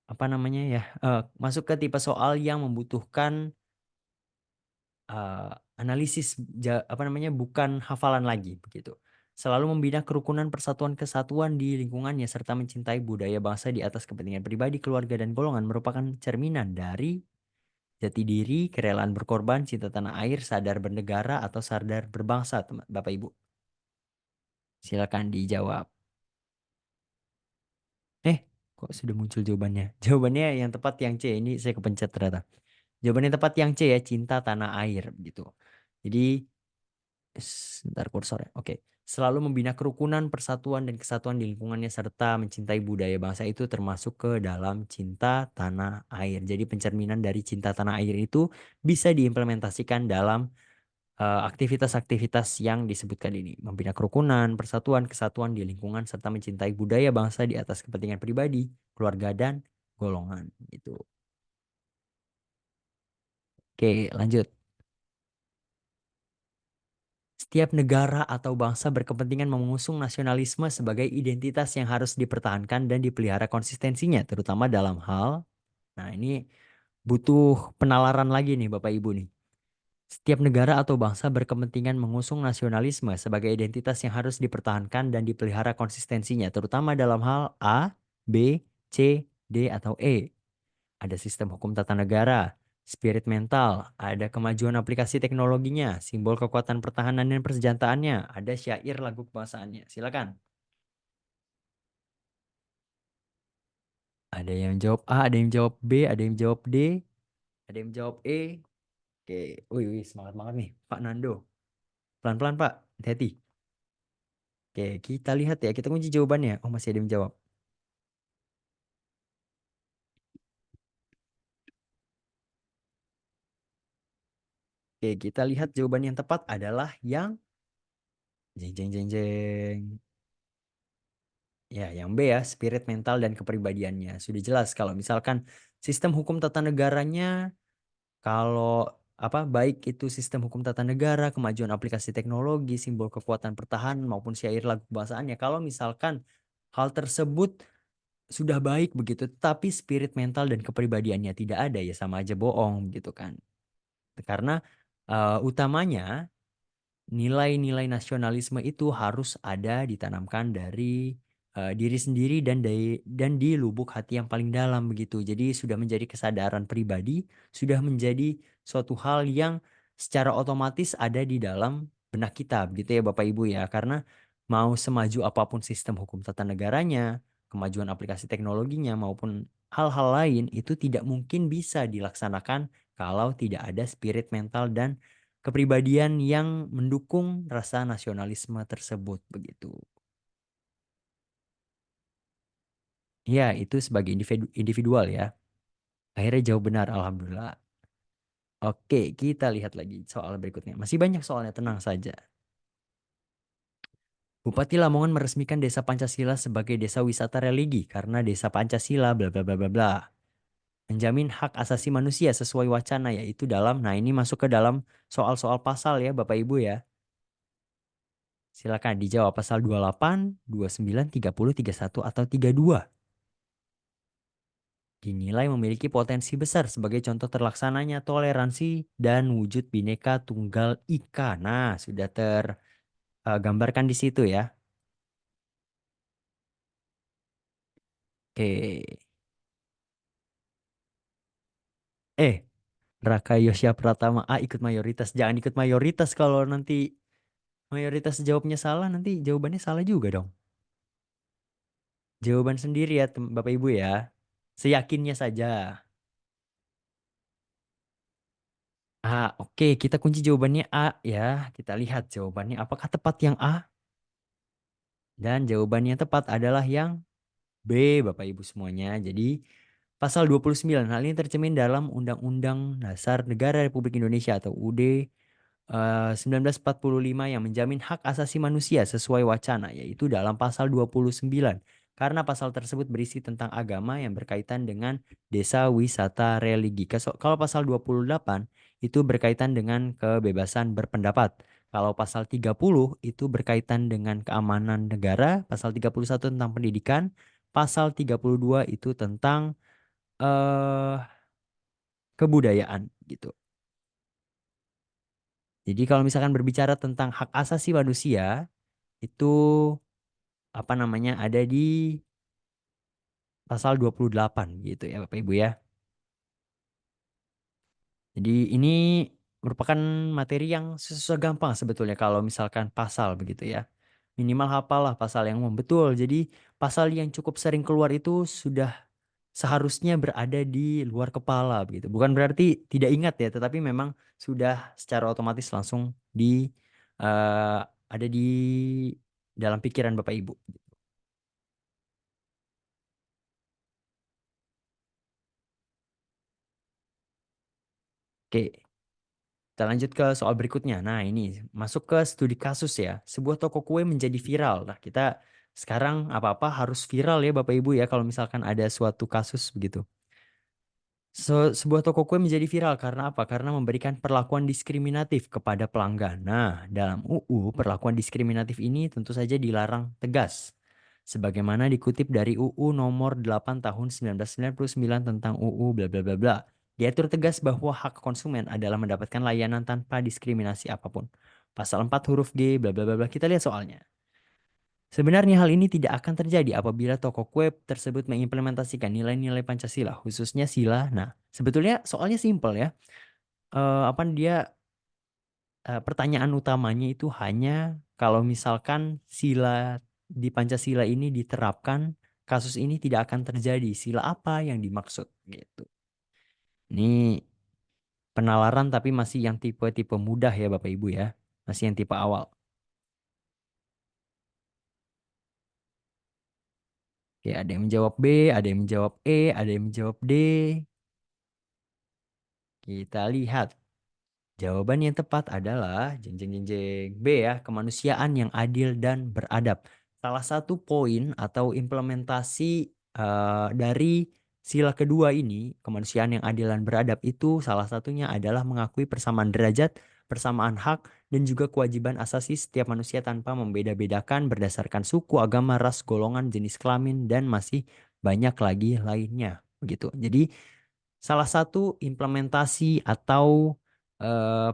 Apa namanya ya? Masuk ke tipe soal yang membutuhkan eh, analisis apa namanya? Bukan hafalan lagi begitu. Selalu membina kerukunan persatuan kesatuan di lingkungannya serta mencintai budaya bangsa di atas kepentingan pribadi, keluarga dan golongan merupakan cerminan dari jati diri, kerelaan berkorban, cinta tanah air, sadar bernegara atau sadar berbangsa, Bapak Ibu. Silakan dijawab. Eh, kok sudah muncul jawabannya? Jawabannya yang tepat yang C. Ini saya kepencet ternyata. Jawabannya tepat yang C ya, cinta tanah air gitu. Jadi, sebentar kursor ya. Oke. Selalu membina kerukunan, persatuan, dan kesatuan di lingkungannya serta mencintai budaya bangsa itu termasuk ke dalam cinta tanah air. Jadi pencerminan dari cinta tanah air itu bisa diimplementasikan dalam aktivitas-aktivitas yang disebutkan ini. Membina kerukunan, persatuan, kesatuan di lingkungan, serta mencintai budaya bangsa di atas kepentingan pribadi, keluarga, dan golongan. Gitu. Oke, lanjut. Setiap negara atau bangsa berkepentingan mengusung nasionalisme sebagai identitas yang harus dipertahankan dan dipelihara konsistensinya, terutama dalam hal, nah ini butuh penalaran lagi nih Bapak Ibu nih. Setiap negara atau bangsa berkepentingan mengusung nasionalisme sebagai identitas yang harus dipertahankan dan dipelihara konsistensinya, terutama dalam hal A, B, C, D, atau E. Ada sistem hukum tata negara, spirit mental, ada kemajuan aplikasi teknologinya, simbol kekuatan pertahanan dan persenjataannya, ada syair lagu kebangsaannya. Silakan. Ada yang jawab A, ada yang jawab B, ada yang jawab D, ada yang jawab E. Oke, wih, wih, semangat banget nih, Pak Nando. Pelan-pelan, Pak. Hati-hati. Oke, kita lihat ya. Kita kunci jawabannya. Oh, masih ada yang jawab. Oke, kita lihat jawaban yang tepat adalah yang jeng jeng jeng jeng. Ya, yang B ya, spirit mental dan kepribadiannya. Sudah jelas kalau misalkan sistem hukum tata negaranya kalau apa baik itu sistem hukum tata negara, kemajuan aplikasi teknologi, simbol kekuatan pertahanan maupun syair lagu kebangsaannya. Kalau misalkan hal tersebut sudah baik begitu, tapi spirit mental dan kepribadiannya tidak ada ya sama aja bohong gitu kan. Karena utamanya nilai-nilai nasionalisme itu harus ada ditanamkan dari diri sendiri dan di lubuk hati yang paling dalam begitu. Jadi sudah menjadi kesadaran pribadi, sudah menjadi suatu hal yang secara otomatis ada di dalam benak kita begitu ya Bapak Ibu ya. Karena mau semaju apapun sistem hukum tata negaranya, kemajuan aplikasi teknologinya maupun hal-hal lain itu tidak mungkin bisa dilaksanakan kalau tidak ada spirit mental dan kepribadian yang mendukung rasa nasionalisme tersebut begitu. Ya, itu sebagai individual ya. Akhirnya jawab benar, alhamdulillah. Oke, kita lihat lagi soal berikutnya. Masih banyak soalnya, tenang saja. Bupati Lamongan meresmikan Desa Pancasila sebagai desa wisata religi karena Desa Pancasila bla bla bla bla bla. Menjamin hak asasi manusia sesuai wacana yaitu dalam, nah ini masuk ke dalam soal-soal pasal ya Bapak Ibu ya. Silakan dijawab pasal 28, 29, 30, 31 atau 32. Dinilai memiliki potensi besar sebagai contoh terlaksananya toleransi dan wujud Bhinneka Tunggal Ika. Nah, sudah tergambarkan di situ ya. Oke. Raka Yosya Pratama A ikut mayoritas. Jangan ikut mayoritas kalau nanti mayoritas jawabnya salah, nanti jawabannya salah juga dong. Jawaban sendiri ya, Bapak Ibu ya. Seyakinnya saja. Oke, kita kunci jawabannya A ya. Kita lihat jawabannya apakah tepat yang A dan jawabannya tepat adalah yang B, Bapak Ibu semuanya. Jadi, pasal 29 hal ini tercermin dalam Undang-Undang Dasar Negara Republik Indonesia atau UUD 1945 yang menjamin hak asasi manusia sesuai wacana, yaitu dalam pasal 29. Karena pasal tersebut berisi tentang agama yang berkaitan dengan desa wisata religi. Kalau pasal 28 itu berkaitan dengan kebebasan berpendapat. Kalau pasal 30 itu berkaitan dengan keamanan negara, pasal 31 tentang pendidikan, pasal 32 itu tentang eh kebudayaan gitu. Jadi kalau misalkan berbicara tentang hak asasi manusia itu apa namanya ada di pasal 28 gitu ya Bapak Ibu ya. Jadi ini merupakan materi yang susah gampang sebetulnya kalau misalkan pasal begitu ya. Minimal hafalah pasal yang umum. Betul. Jadi pasal yang cukup sering keluar itu sudah seharusnya berada di luar kepala begitu. Bukan berarti tidak ingat ya, tetapi memang sudah secara otomatis langsung di eh, ada di dalam pikiran Bapak Ibu. Oke, kita lanjut ke soal berikutnya. Nah, ini masuk ke studi kasus ya. Sebuah toko kue menjadi viral. Nah, kita sekarang apa-apa harus viral ya Bapak Ibu ya kalau misalkan ada suatu kasus begitu. Sebuah toko kue menjadi viral karena apa? Karena memberikan perlakuan diskriminatif kepada pelanggan. Nah, dalam UU, perlakuan diskriminatif ini tentu saja dilarang tegas. Sebagaimana dikutip dari UU nomor 8 tahun 1999 tentang UU bla bla bla bla. Diatur tegas bahwa hak konsumen adalah mendapatkan layanan tanpa diskriminasi apapun. Pasal 4 huruf G bla bla bla bla. Kita lihat soalnya. Sebenarnya hal ini tidak akan terjadi apabila toko kue tersebut mengimplementasikan nilai-nilai Pancasila, khususnya sila. Nah, sebetulnya soalnya simpel ya. Apa dia pertanyaan utamanya itu hanya kalau misalkan sila di Pancasila ini diterapkan, kasus ini tidak akan terjadi. Sila apa yang dimaksud gitu. Ini penalaran tapi masih yang tipe-tipe mudah ya Bapak Ibu ya. Masih yang tipe awal. Oke, ada yang menjawab B, ada yang menjawab E, ada yang menjawab D. Kita lihat. Jawaban yang tepat adalah jeng jeng jeng jeng B ya, kemanusiaan yang adil dan beradab. Salah satu poin atau implementasi dari sila kedua ini, kemanusiaan yang adil dan beradab itu salah satunya adalah mengakui persamaan derajat, persamaan hak, dan juga kewajiban asasi setiap manusia tanpa membeda-bedakan berdasarkan suku, agama, ras, golongan, jenis kelamin, dan masih banyak lagi lainnya. Begitu. Jadi salah satu implementasi atau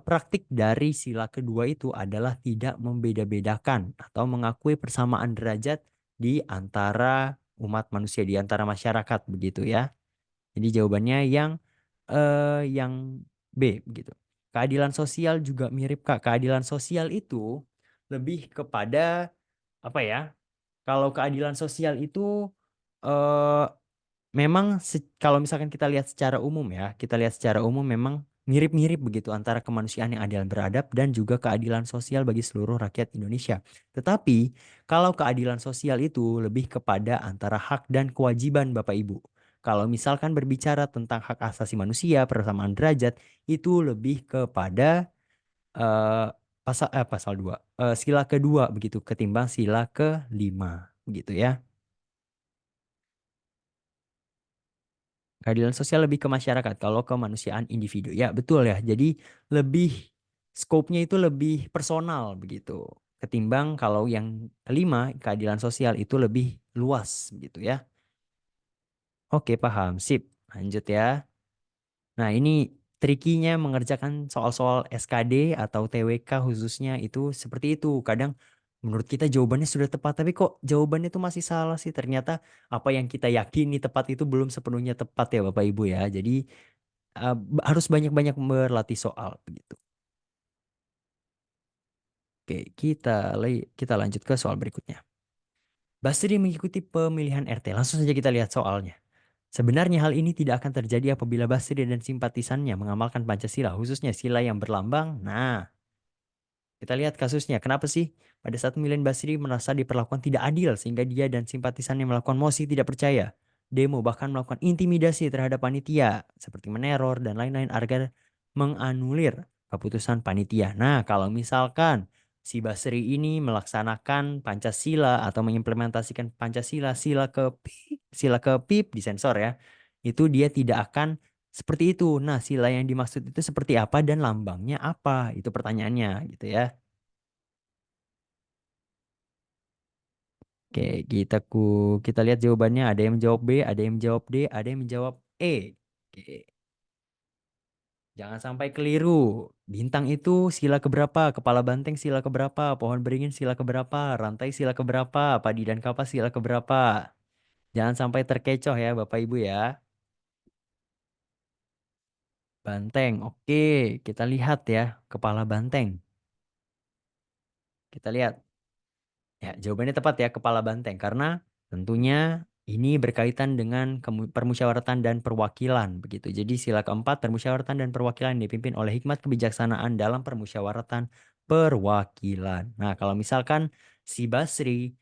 praktik dari sila kedua itu adalah tidak membeda-bedakan atau mengakui persamaan derajat di antara umat manusia, di antara masyarakat begitu ya. Jadi jawabannya yang B begitu. Keadilan sosial juga mirip Kak. Keadilan sosial itu lebih kepada apa ya? Kalau keadilan sosial itu eh, memang kalau misalkan kita lihat secara umum ya, kita lihat secara umum memang mirip-mirip begitu antara kemanusiaan yang adil dan beradab dan juga keadilan sosial bagi seluruh rakyat Indonesia. Tetapi kalau keadilan sosial itu lebih kepada antara hak dan kewajiban Bapak Ibu. Kalau misalkan berbicara tentang hak asasi manusia, persamaan derajat, itu lebih kepada pasal 2, sila kedua begitu ketimbang sila kelima begitu ya. Keadilan sosial lebih ke masyarakat, kalau kemanusiaan individu. Ya, betul ya. Jadi lebih skopnya itu lebih personal begitu. Ketimbang kalau yang kelima, keadilan sosial itu lebih luas begitu ya. Oke, paham. Sip. Lanjut ya. Nah, ini trikinya mengerjakan soal-soal SKD atau TWK khususnya itu seperti itu. Kadang menurut kita jawabannya sudah tepat, tapi kok jawabannya itu masih salah sih. Ternyata apa yang kita yakini tepat itu belum sepenuhnya tepat ya Bapak Ibu ya. Jadi harus banyak-banyak berlatih soal begitu. Oke, kita lanjut ke soal berikutnya. Basri mengikuti pemilihan RT. Langsung saja kita lihat soalnya. Sebenarnya hal ini tidak akan terjadi apabila Basri dan simpatisannya mengamalkan Pancasila, khususnya sila yang berlambang. Nah, kita lihat kasusnya. Kenapa sih? Pada saat pemilihan Basri merasa diperlakukan tidak adil sehingga dia dan simpatisannya melakukan mosi tidak percaya, demo, bahkan melakukan intimidasi terhadap panitia seperti meneror dan lain-lain agar menganulir keputusan panitia. Nah, kalau misalkan si Basri ini melaksanakan Pancasila atau mengimplementasikan Pancasila sila ke PIP disensor ya. Itu dia tidak akan seperti itu. Nah, sila yang dimaksud itu seperti apa dan lambangnya apa? Itu pertanyaannya gitu ya. Oke, kita lihat jawabannya. Ada yang menjawab B, ada yang menjawab D, ada yang menjawab E. Oke, jangan sampai keliru. Bintang itu sila keberapa? Kepala banteng sila keberapa? Pohon beringin sila keberapa? Rantai sila keberapa? Padi dan kapas sila keberapa? Jangan sampai terkecoh ya, Bapak Ibu ya. Banteng. Oke, kita lihat ya, kepala banteng. Kita lihat. Ya, jawabannya tepat ya, kepala banteng. Karena tentunya ini berkaitan dengan permusyawaratan dan perwakilan. Begitu. Jadi sila keempat, permusyawaratan dan perwakilan dipimpin oleh hikmat kebijaksanaan dalam permusyawaratan perwakilan. Nah, kalau misalkan si Basri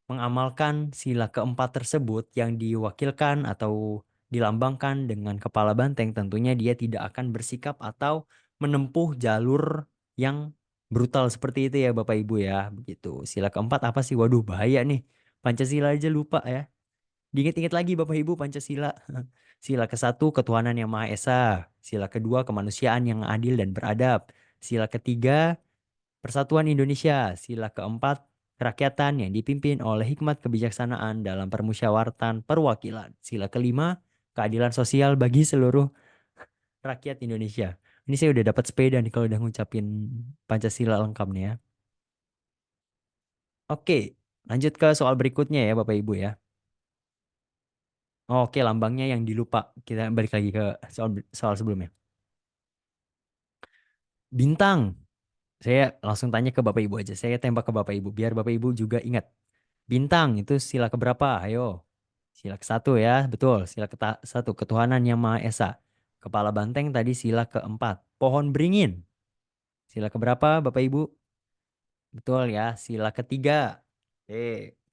mengamalkan sila keempat tersebut yang diwakilkan atau dilambangkan dengan kepala banteng, tentunya dia tidak akan bersikap atau menempuh jalur yang brutal seperti itu ya Bapak Ibu ya. Begitu. Sila keempat apa sih? Waduh, bahaya nih. Pancasila aja lupa ya. Diingat-ingat lagi Bapak Ibu Pancasila. Sila ke-1 ketuhanan yang Maha Esa. Sila kedua kemanusiaan yang adil dan beradab. Sila ketiga Persatuan Indonesia, sila keempat, kerakyatan yang dipimpin oleh hikmat kebijaksanaan dalam permusyawaratan perwakilan. Sila kelima, keadilan sosial bagi seluruh rakyat Indonesia. Ini saya udah dapat sepeda nih kalau udah ngucapin Pancasila lengkap nih ya. Oke, lanjut ke soal berikutnya ya Bapak Ibu ya. Oke, lambangnya yang dilupa. Kita balik lagi ke soal sebelumnya. Bintang. Saya langsung tanya ke Bapak Ibu aja. Saya tembak ke Bapak Ibu biar Bapak Ibu juga ingat. Bintang itu sila keberapa? Ayo. Sila ke-1 ya, betul. Sila ke-1, ketuhanan yang Maha Esa. Kepala banteng tadi sila keempat. Pohon beringin. Sila keberapa, Bapak Ibu? Betul ya, sila ketiga.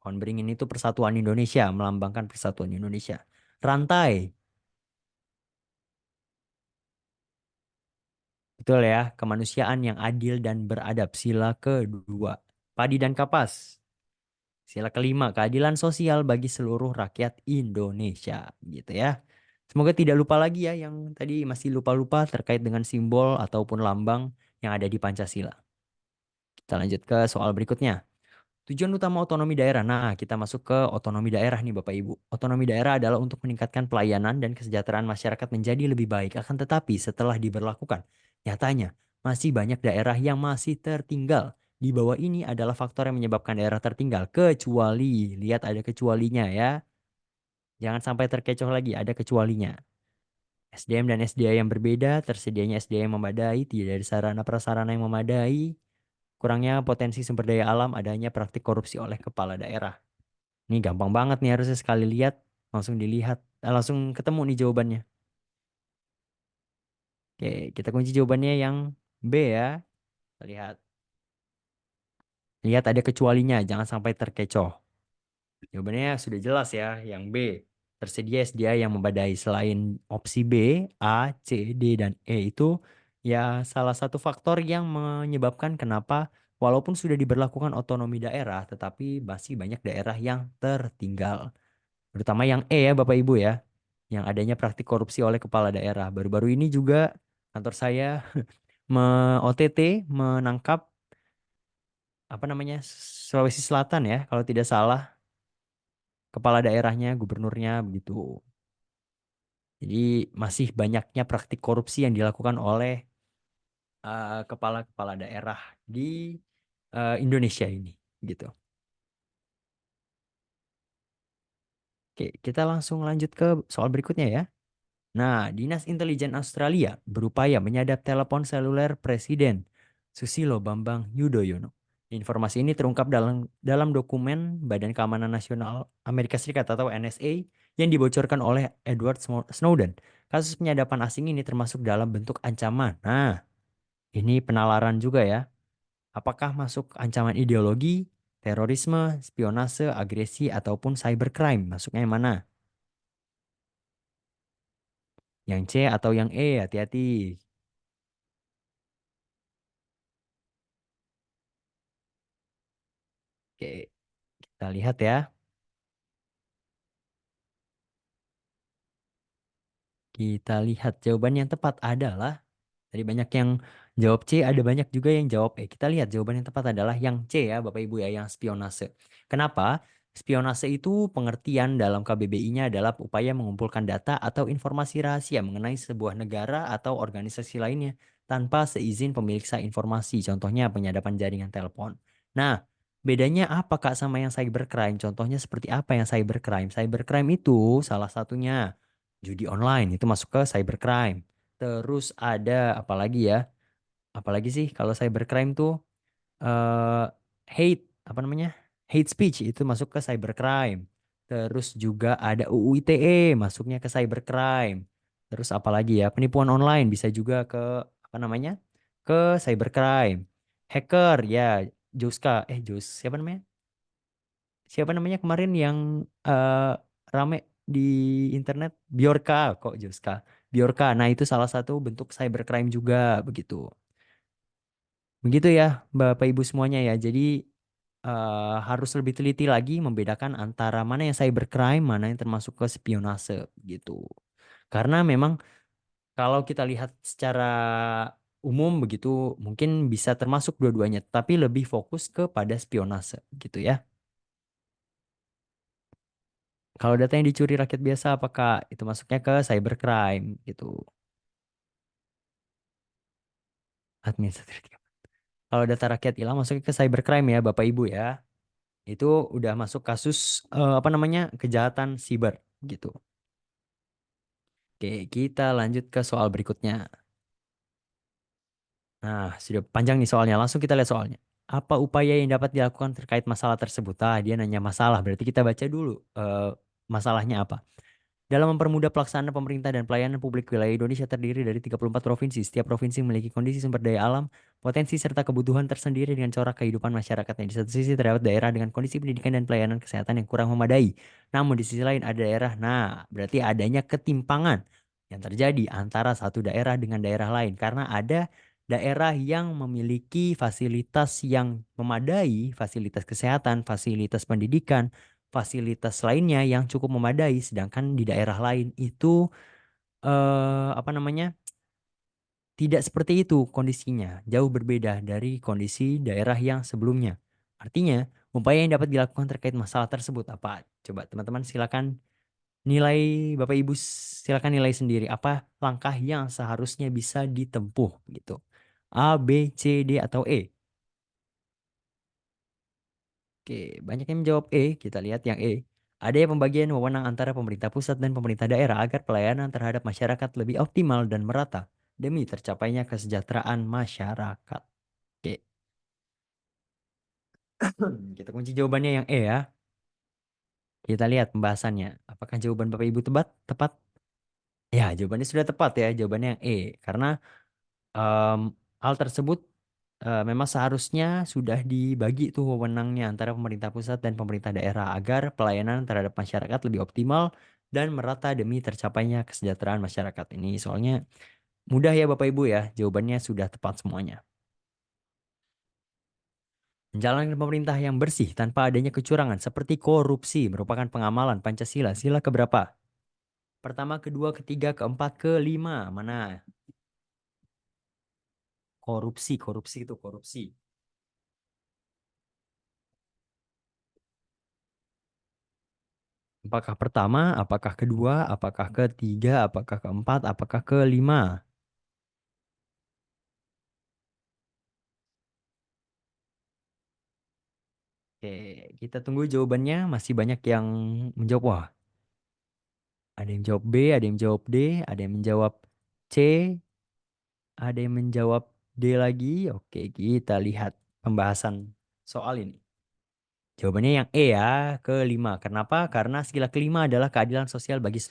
Pohon beringin itu Persatuan Indonesia, melambangkan Persatuan Indonesia. Rantai, betul ya, kemanusiaan yang adil dan beradab. Sila kedua. Padi dan kapas. Sila kelima, keadilan sosial bagi seluruh rakyat Indonesia. Gitu ya. Semoga tidak lupa lagi ya yang tadi masih lupa-lupa terkait dengan simbol ataupun lambang yang ada di Pancasila. Kita lanjut ke soal berikutnya. Tujuan utama otonomi daerah. Nah, kita masuk ke otonomi daerah nih Bapak Ibu. Otonomi daerah adalah untuk meningkatkan pelayanan dan kesejahteraan masyarakat menjadi lebih baik. Akan tetapi setelah diberlakukan, nyatanya masih banyak daerah yang masih tertinggal. Di bawah ini adalah faktor yang menyebabkan daerah tertinggal. Kecuali, lihat ada kecualinya ya. Jangan sampai terkecoh lagi, ada kecualinya. SDM dan SDA yang berbeda, tersedianya SDA yang memadai, tidak ada sarana prasarana yang memadai, kurangnya potensi sumber daya alam, adanya praktik korupsi oleh kepala daerah. Ini gampang banget nih harusnya sekali lihat langsung dilihat, langsung ketemu nih jawabannya. Oke, kita kunci jawabannya yang B ya. Kita lihat, lihat ada kecualinya, jangan sampai terkecoh. Jawabannya sudah jelas ya, yang B. Tersedia SDA yang memadai selain opsi B, A, C, D, dan E itu Ya, salah satu faktor yang menyebabkan kenapa walaupun sudah diberlakukan otonomi daerah, tetapi masih banyak daerah yang tertinggal. Terutama yang E ya Bapak Ibu ya, yang adanya praktik korupsi oleh kepala daerah. Baru-baru ini juga kantor saya OTT menangkap apa namanya Sulawesi Selatan ya, kalau tidak salah kepala daerahnya, gubernurnya begitu. Jadi masih banyaknya praktik korupsi yang dilakukan oleh kepala-kepala daerah di Indonesia ini, gitu. Oke, kita langsung lanjut ke soal berikutnya ya. Nah, Dinas Intelijen Australia berupaya menyadap telepon seluler Presiden Susilo Bambang Yudhoyono. Informasi ini terungkap dalam dokumen Badan Keamanan Nasional Amerika Serikat atau NSA yang dibocorkan oleh Edward Snowden. Kasus penyadapan asing ini termasuk dalam bentuk ancaman. Nah, ini penalaran juga ya. Apakah masuk ancaman ideologi, terorisme, spionase, agresi, ataupun cybercrime? Masuknya yang mana? Yang C atau yang E? Hati-hati. Oke, kita lihat ya. Kita lihat jawaban yang tepat adalah tadi banyak yang jawab C, ada banyak juga yang jawab E. Kita lihat jawaban yang tepat adalah yang C ya, Bapak Ibu ya, yang spionase. Kenapa? Spionase itu pengertian dalam KBBI-nya adalah upaya mengumpulkan data atau informasi rahasia mengenai sebuah negara atau organisasi lainnya tanpa seizin pemilik informasi. Contohnya penyadapan jaringan telepon. Nah, bedanya apa Kak sama yang cybercrime? Contohnya seperti apa yang cybercrime? Cybercrime itu salah satunya judi online, itu masuk ke cybercrime. Terus ada apa lagi ya? Apalagi sih kalau cybercrime tuh eh hate apa namanya? Hate speech itu masuk ke cybercrime. Terus juga ada UU ITE masuknya ke cybercrime. Terus apalagi ya? Penipuan online bisa juga ke apa namanya? Ke cybercrime. Hacker ya, Joska, siapa namanya? Siapa namanya kemarin yang eh rame di internet? Bjorka kok Joska. Bjorka. Nah, itu salah satu bentuk cybercrime juga begitu. Begitu ya, Bapak Ibu semuanya ya. Jadi harus lebih teliti lagi membedakan antara mana yang cybercrime, mana yang termasuk ke spionase gitu. Karena memang kalau kita lihat secara umum begitu, mungkin bisa termasuk dua-duanya, tapi lebih fokus kepada spionase gitu ya. Kalau data yang dicuri rakyat biasa, apakah itu masuknya ke cybercrime gitu? Administratif. Kalau data rakyat hilang masuknya ke cybercrime ya, Bapak Ibu ya. Itu udah masuk kasus apa namanya kejahatan siber gitu. Oke, kita lanjut ke soal berikutnya. Nah, sudah panjang nih soalnya. Langsung kita lihat soalnya. Apa upaya yang dapat dilakukan terkait masalah tersebut? Ah, dia nanya masalah. Berarti kita baca dulu masalahnya apa. Dalam mempermudah pelaksanaan pemerintah dan pelayanan publik wilayah Indonesia terdiri dari 34 provinsi. Setiap provinsi memiliki kondisi sumber daya alam, potensi serta kebutuhan tersendiri dengan corak kehidupan masyarakatnya. Di satu sisi terdapat daerah dengan kondisi pendidikan dan pelayanan kesehatan yang kurang memadai. Namun di sisi lain ada daerah, nah berarti adanya ketimpangan yang terjadi antara satu daerah dengan daerah lain. Karena ada daerah yang memiliki fasilitas yang memadai, fasilitas kesehatan, fasilitas pendidikan, fasilitas lainnya yang cukup memadai, sedangkan di daerah lain itu apa namanya tidak seperti itu kondisinya, jauh berbeda dari kondisi daerah yang sebelumnya. Artinya, upaya yang dapat dilakukan terkait masalah tersebut apa? Coba teman-teman silakan nilai, Bapak Ibu silakan nilai sendiri apa langkah yang seharusnya bisa ditempuh gitu. A, B, C, D atau E? Oke, banyak yang menjawab E. Kita lihat yang E. Ada yang pembagian wewenang antara pemerintah pusat dan pemerintah daerah agar pelayanan terhadap masyarakat lebih optimal dan merata demi tercapainya kesejahteraan masyarakat. Oke, kita kunci jawabannya yang E ya. Kita lihat pembahasannya. Apakah jawaban Bapak Ibu tepat? Tepat? Ya, jawabannya sudah tepat ya. Jawabannya yang E. Karena em, hal tersebut memang seharusnya sudah dibagi tuh wewenangnya antara pemerintah pusat dan pemerintah daerah agar pelayanan terhadap masyarakat lebih optimal dan merata demi tercapainya kesejahteraan masyarakat ini. Soalnya Mudah ya Bapak Ibu ya, jawabannya sudah tepat semuanya. Menjalankan pemerintah yang bersih tanpa adanya kecurangan seperti korupsi merupakan pengamalan Pancasila. Sila keberapa? Pertama, kedua, ketiga, keempat, kelima. Mana? Korupsi, korupsi itu korupsi. Apakah pertama, apakah kedua, apakah ketiga, apakah keempat, apakah kelima? Oke, kita tunggu jawabannya. Masih banyak yang menjawab. Wah, ada yang jawab B, ada yang jawab D, ada yang menjawab C, ada yang menjawab D lagi. Oke, kita lihat pembahasan soal ini. Jawabannya yang E ya, kelima. Kenapa? Karena sila kelima adalah keadilan sosial bagi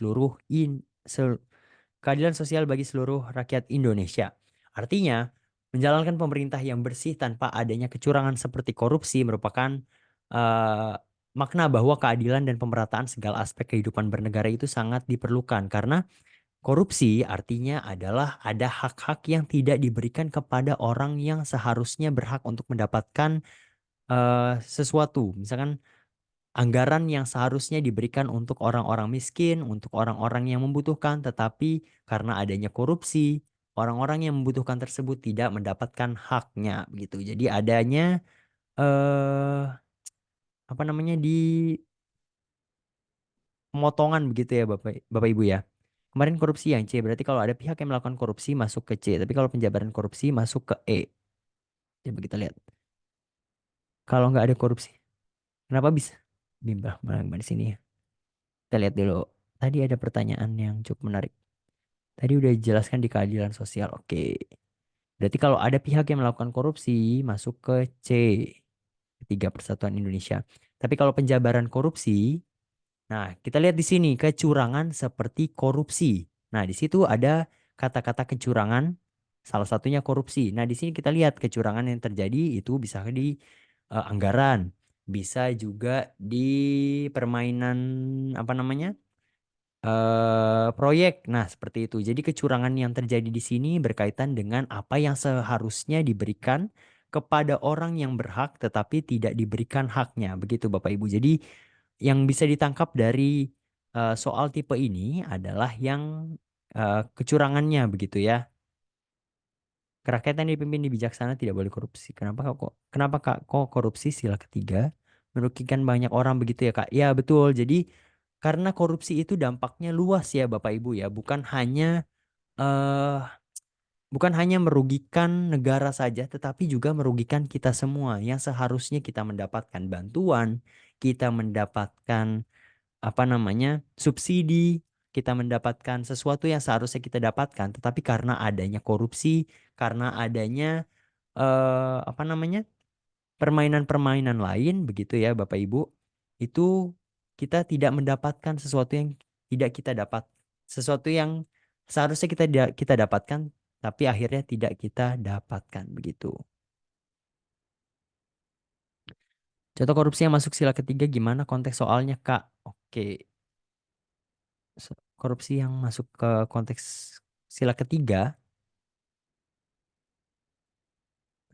keadilan sosial bagi seluruh rakyat Indonesia. Artinya, menjalankan pemerintah yang bersih tanpa adanya kecurangan seperti korupsi merupakan eh, makna bahwa keadilan dan pemerataan segala aspek kehidupan bernegara itu sangat diperlukan karena korupsi artinya adalah ada hak-hak yang tidak diberikan kepada orang yang seharusnya berhak untuk mendapatkan sesuatu. Misalkan anggaran yang seharusnya diberikan untuk orang-orang miskin, untuk orang-orang yang membutuhkan, tetapi karena adanya korupsi, orang-orang yang membutuhkan tersebut tidak mendapatkan haknya begitu. Jadi adanya eh apa namanya di pemotongan begitu ya Bapak Bapak Ibu ya. Kemarin korupsi yang C, berarti kalau ada pihak yang melakukan korupsi masuk ke C, tapi kalau penjabaran korupsi masuk ke E. Coba kita lihat. Kalau nggak ada korupsi, kenapa bisa? Bimbang malah di sini ya. Kita lihat dulu. Tadi ada pertanyaan yang cukup menarik. Tadi udah dijelaskan di keadilan sosial. Oke. Berarti kalau ada pihak yang melakukan korupsi, masuk ke C. Ketiga Persatuan Indonesia. Tapi kalau penjabaran korupsi, nah kita lihat di sini kecurangan seperti korupsi. Nah di situ ada kata-kata kecurangan, salah satunya korupsi. Nah di sini kita lihat kecurangan yang terjadi itu bisa di anggaran, bisa juga di permainan apa namanya? Proyek. Nah, seperti itu. Jadi kecurangan yang terjadi di sini berkaitan dengan apa yang seharusnya diberikan kepada orang yang berhak tetapi tidak diberikan haknya. Begitu Bapak Ibu. Jadi yang bisa ditangkap dari soal tipe ini adalah yang kecurangannya begitu ya. Kerakyatan dipimpin di bijaksana tidak boleh korupsi. Kenapa Kak kok korupsi sila ketiga merugikan banyak orang begitu ya Kak? Ya betul. Jadi karena korupsi itu dampaknya luas ya Bapak Ibu ya, eh bukan hanya merugikan negara saja tetapi juga merugikan kita semua yang seharusnya kita mendapatkan bantuan, kita mendapatkan apa namanya? Subsidi, kita mendapatkan sesuatu yang seharusnya kita dapatkan tetapi karena adanya korupsi, karena adanya apa namanya permainan-permainan lain begitu ya Bapak Ibu itu kita tidak mendapatkan sesuatu yang tidak kita dapat sesuatu yang seharusnya kita dapatkan tapi akhirnya tidak kita dapatkan begitu. Contoh korupsi yang masuk sila ketiga gimana konteks soalnya Kak? Oke, korupsi yang masuk ke konteks sila ketiga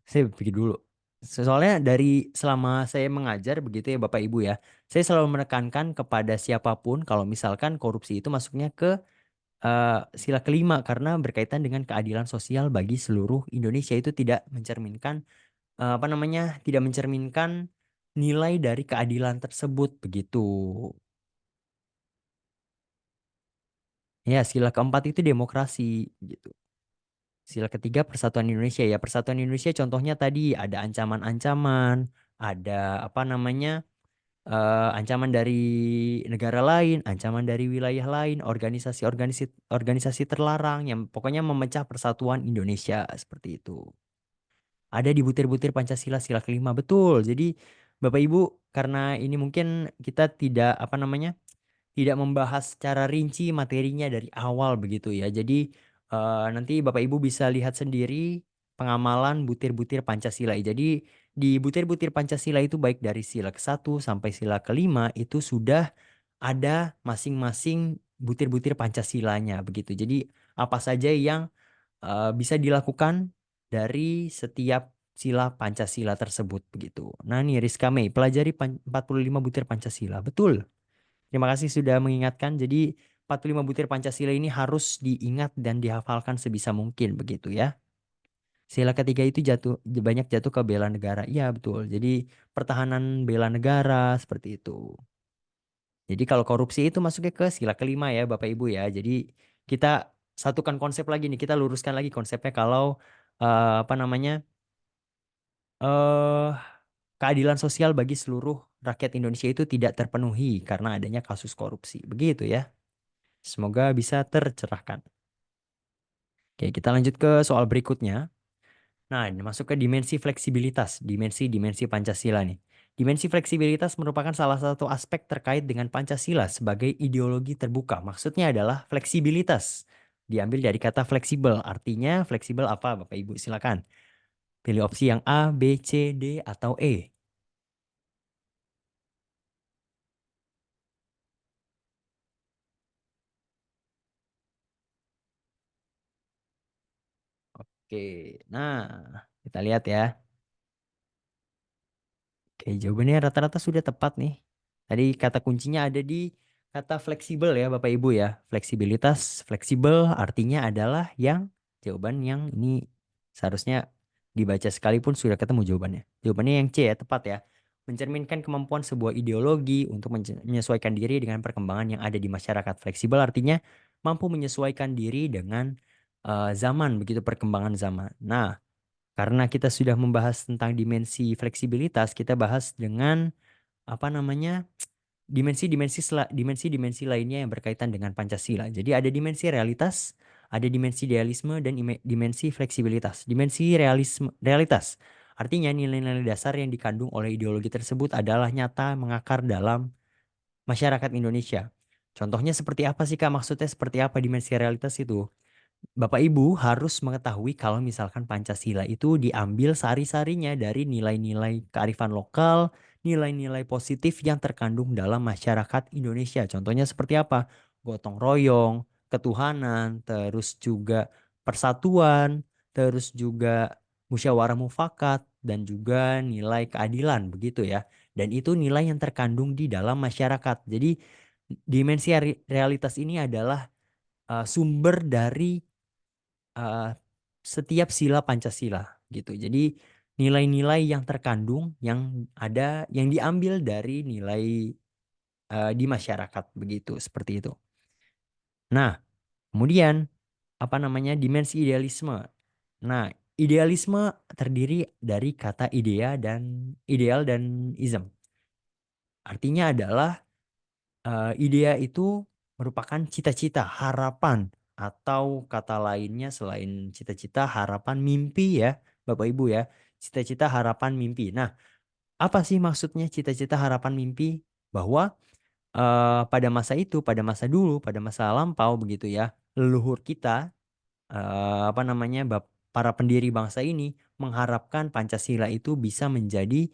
saya pikir dulu. Soalnya dari selama saya mengajar begitu ya Bapak Ibu ya, saya selalu menekankan kepada siapapun kalau misalkan korupsi itu masuknya ke sila kelima karena berkaitan dengan keadilan sosial bagi seluruh Indonesia itu tidak mencerminkan apa namanya, tidak mencerminkan nilai dari keadilan tersebut begitu. Ya, sila keempat itu demokrasi gitu. Sila ketiga Persatuan Indonesia ya. Persatuan Indonesia contohnya tadi ada ancaman-ancaman, ada apa namanya? Ancaman dari negara lain, ancaman dari wilayah lain, organisasi terlarang yang pokoknya memecah persatuan Indonesia seperti itu. Ada di butir-butir Pancasila sila kelima betul. Jadi Bapak Ibu karena ini mungkin kita tidak apa namanya tidak membahas secara rinci materinya dari awal begitu ya. Jadi nanti Bapak Ibu bisa lihat sendiri pengamalan butir-butir Pancasila. Jadi di butir-butir Pancasila itu baik dari sila ke-1 sampai sila kelima itu sudah ada masing-masing butir-butir Pancasilanya begitu. Jadi apa saja yang bisa dilakukan dari setiap sila Pancasila tersebut begitu. Nah, nih Rizka Mei, pelajari 45 butir Pancasila. Betul. Terima kasih sudah mengingatkan. Jadi 45 butir Pancasila ini harus diingat dan dihafalkan sebisa mungkin begitu ya. Sila ketiga itu banyak jatuh ke bela negara. Iya, betul. Jadi pertahanan bela negara seperti itu. Jadi kalau korupsi itu masuknya ke sila kelima ya Bapak Ibu ya. Jadi kita satukan konsep lagi nih, kita luruskan lagi konsepnya kalau apa namanya eh keadilan sosial bagi seluruh rakyat Indonesia itu tidak terpenuhi karena adanya kasus korupsi. Begitu ya. Semoga bisa tercerahkan. Oke, kita lanjut ke soal berikutnya. Nah, ini masuk ke dimensi fleksibilitas, dimensi Pancasila nih. Dimensi fleksibilitas merupakan salah satu aspek terkait dengan Pancasila sebagai ideologi terbuka. Maksudnya adalah fleksibilitas. Diambil dari kata fleksibel. Artinya fleksibel apa, Bapak Ibu? Silakan. Pilih opsi yang A, B, C, D, atau E. Oke, nah kita lihat ya. Oke, jawabannya rata-rata sudah tepat nih. Tadi kata kuncinya ada di kata fleksibel ya Bapak Ibu ya. Fleksibilitas, fleksibel artinya adalah yang jawaban yang ini seharusnya dibaca sekalipun sudah ketemu jawabannya. Jawabannya yang C ya, tepat ya. Mencerminkan kemampuan sebuah ideologi untuk menyesuaikan diri dengan perkembangan yang ada di masyarakat. Fleksibel artinya mampu menyesuaikan diri dengan zaman, begitu perkembangan zaman. Nah, karena kita sudah membahas tentang dimensi fleksibilitas, kita bahas dengan apa namanya dimensi-dimensi lainnya yang berkaitan dengan Pancasila. Jadi ada dimensi realitas, ada dimensi idealisme dan dimensi fleksibilitas. Dimensi realitas artinya nilai-nilai dasar yang dikandung oleh ideologi tersebut adalah nyata mengakar dalam masyarakat Indonesia. Contohnya seperti apa sih Kak? Maksudnya seperti apa dimensi realitas itu? Bapak Ibu harus mengetahui kalau misalkan Pancasila itu diambil sari-sarinya dari nilai-nilai kearifan lokal, nilai-nilai positif yang terkandung dalam masyarakat Indonesia. Contohnya seperti apa? Gotong royong, ketuhanan, terus juga persatuan, terus juga musyawarah mufakat, dan juga nilai keadilan, begitu ya. Dan itu nilai yang terkandung di dalam masyarakat. Jadi dimensi realitas ini adalah sumber dari uh, setiap sila Pancasila gitu. Jadi nilai-nilai yang terkandung yang ada yang diambil dari nilai di masyarakat begitu seperti itu. Nah, kemudian apa namanya dimensi idealisme. Nah, idealisme terdiri dari kata ideal dan ism. Artinya adalah idea itu merupakan cita-cita, harapan, atau kata lainnya selain cita-cita, harapan, mimpi ya, Bapak Ibu ya. Cita-cita, harapan, mimpi. Nah, apa sih maksudnya cita-cita, harapan, mimpi? Bahwa pada masa itu, pada masa dulu, pada masa lampau begitu ya, leluhur kita, apa namanya, para pendiri bangsa ini mengharapkan Pancasila itu bisa menjadi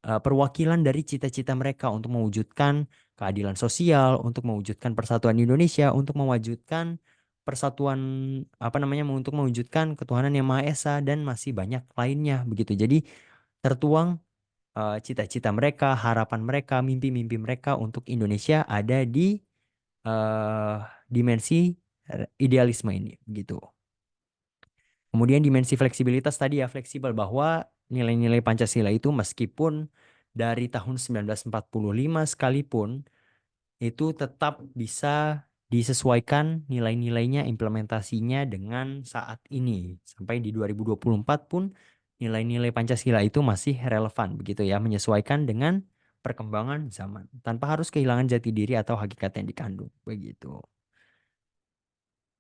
perwakilan dari cita-cita mereka untuk mewujudkan keadilan sosial, untuk mewujudkan persatuan Indonesia, untuk mewujudkan persatuan apa namanya untuk mewujudkan ketuhanan yang Maha Esa dan masih banyak lainnya begitu. Jadi tertuang cita-cita mereka, harapan mereka, mimpi-mimpi mereka untuk Indonesia ada di eh, dimensi idealisme ini begitu. Kemudian dimensi fleksibilitas tadi ya fleksibel bahwa nilai-nilai Pancasila itu meskipun dari tahun 1945 sekalipun itu tetap bisa disesuaikan nilai-nilainya implementasinya dengan saat ini. Sampai di 2024 pun nilai-nilai Pancasila itu masih relevan begitu ya, menyesuaikan dengan perkembangan zaman tanpa harus kehilangan jati diri atau hakikat yang dikandung begitu.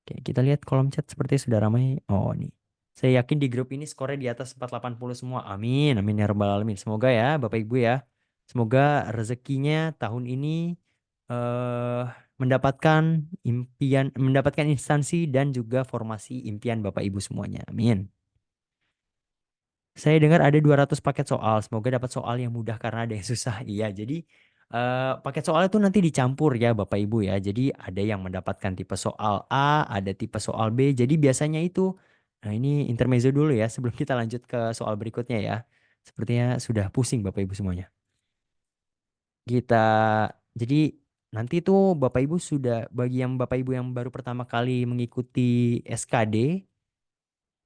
Oke, kita lihat kolom chat seperti sudah ramai. Oh, nih. Saya yakin di grup ini skornya di atas 480 semua. Amin. Amin ya rabbal alamin. Semoga ya Bapak Ibu ya. Semoga rezekinya tahun ini eh mendapatkan mendapatkan instansi dan juga formasi impian Bapak Ibu semuanya. Amin. Saya dengar ada 200 paket soal. Semoga dapat soal yang mudah karena ada yang susah. Iya, jadi paket soal itu nanti dicampur ya Bapak Ibu ya. Jadi ada yang mendapatkan tipe soal A, ada tipe soal B. Jadi biasanya itu Nah, ini intermezzo dulu ya sebelum kita lanjut ke soal berikutnya ya. Sepertinya sudah pusing Bapak Ibu semuanya. Kita jadi nanti tuh Bapak Ibu sudah bagi yang Bapak Ibu yang baru pertama kali mengikuti SKD,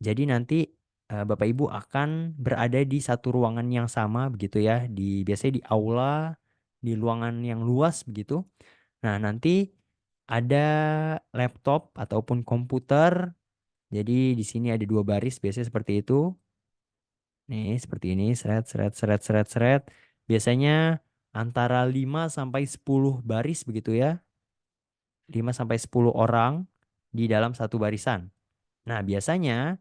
jadi nanti Bapak Ibu akan berada di satu ruangan yang sama begitu ya, di biasanya di aula, di ruangan yang luas begitu. Nah, nanti ada laptop ataupun komputer. Jadi di sini ada dua baris biasanya seperti itu. Nih, seperti ini, seret, seret, seret, seret, seret. Biasanya antara 5 sampai 10 baris begitu ya. 5 sampai 10 orang di dalam satu barisan. Nah, biasanya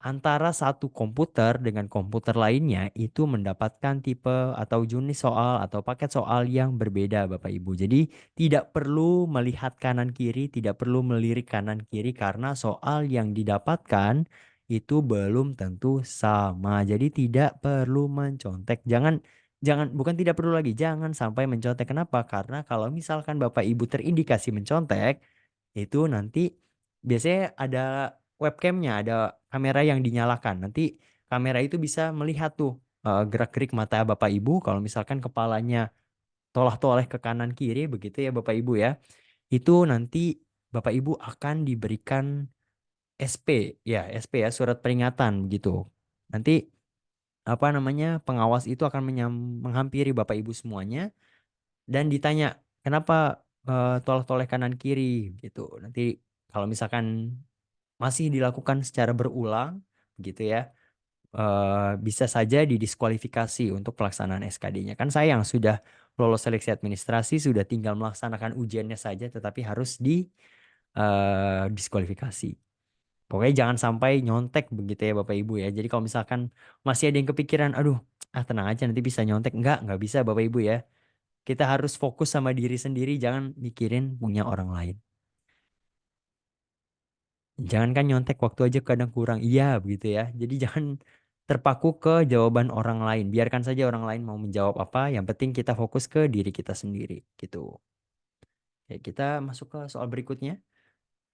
antara satu komputer dengan komputer lainnya itu mendapatkan tipe atau jenis soal atau paket soal yang berbeda Bapak Ibu. Jadi tidak perlu melihat kanan kiri, tidak perlu melirik kanan kiri karena soal yang didapatkan itu belum tentu sama. Jadi tidak perlu mencontek. Jangan jangan bukan tidak perlu lagi, jangan sampai mencontek. Kenapa? Karena kalau misalkan Bapak Ibu terindikasi mencontek, itu nanti biasanya ada webcamnya, ada kamera yang dinyalakan. Nanti kamera itu bisa melihat tuh gerak-gerik mata Bapak Ibu. Kalau misalkan kepalanya tolah-toleh ke kanan kiri begitu ya Bapak Ibu ya. Itu nanti Bapak Ibu akan diberikan SP ya, SP ya, surat peringatan gitu. Nanti apa namanya? Pengawas itu akan menghampiri Bapak Ibu semuanya dan ditanya kenapa toleh-toleh kanan kiri gitu. Nanti kalau misalkan masih dilakukan secara berulang gitu ya, bisa saja didiskualifikasi untuk pelaksanaan SKD-nya. Kan sayang sudah lolos seleksi administrasi, sudah tinggal melaksanakan ujiannya saja, tetapi harus diskualifikasi. Pokoknya jangan sampai nyontek begitu ya Bapak Ibu ya. Jadi kalau misalkan masih ada yang kepikiran, aduh, tenang aja nanti bisa nyontek. Nggak bisa Bapak Ibu ya. Kita harus fokus sama diri sendiri, jangan mikirin punya orang lain. Jangan kan nyontek waktu aja kadang kurang. Iya begitu ya. Jadi jangan terpaku ke jawaban orang lain. Biarkan saja orang lain mau menjawab apa. Yang penting kita fokus ke diri kita sendiri gitu. Ya, kita masuk ke soal berikutnya.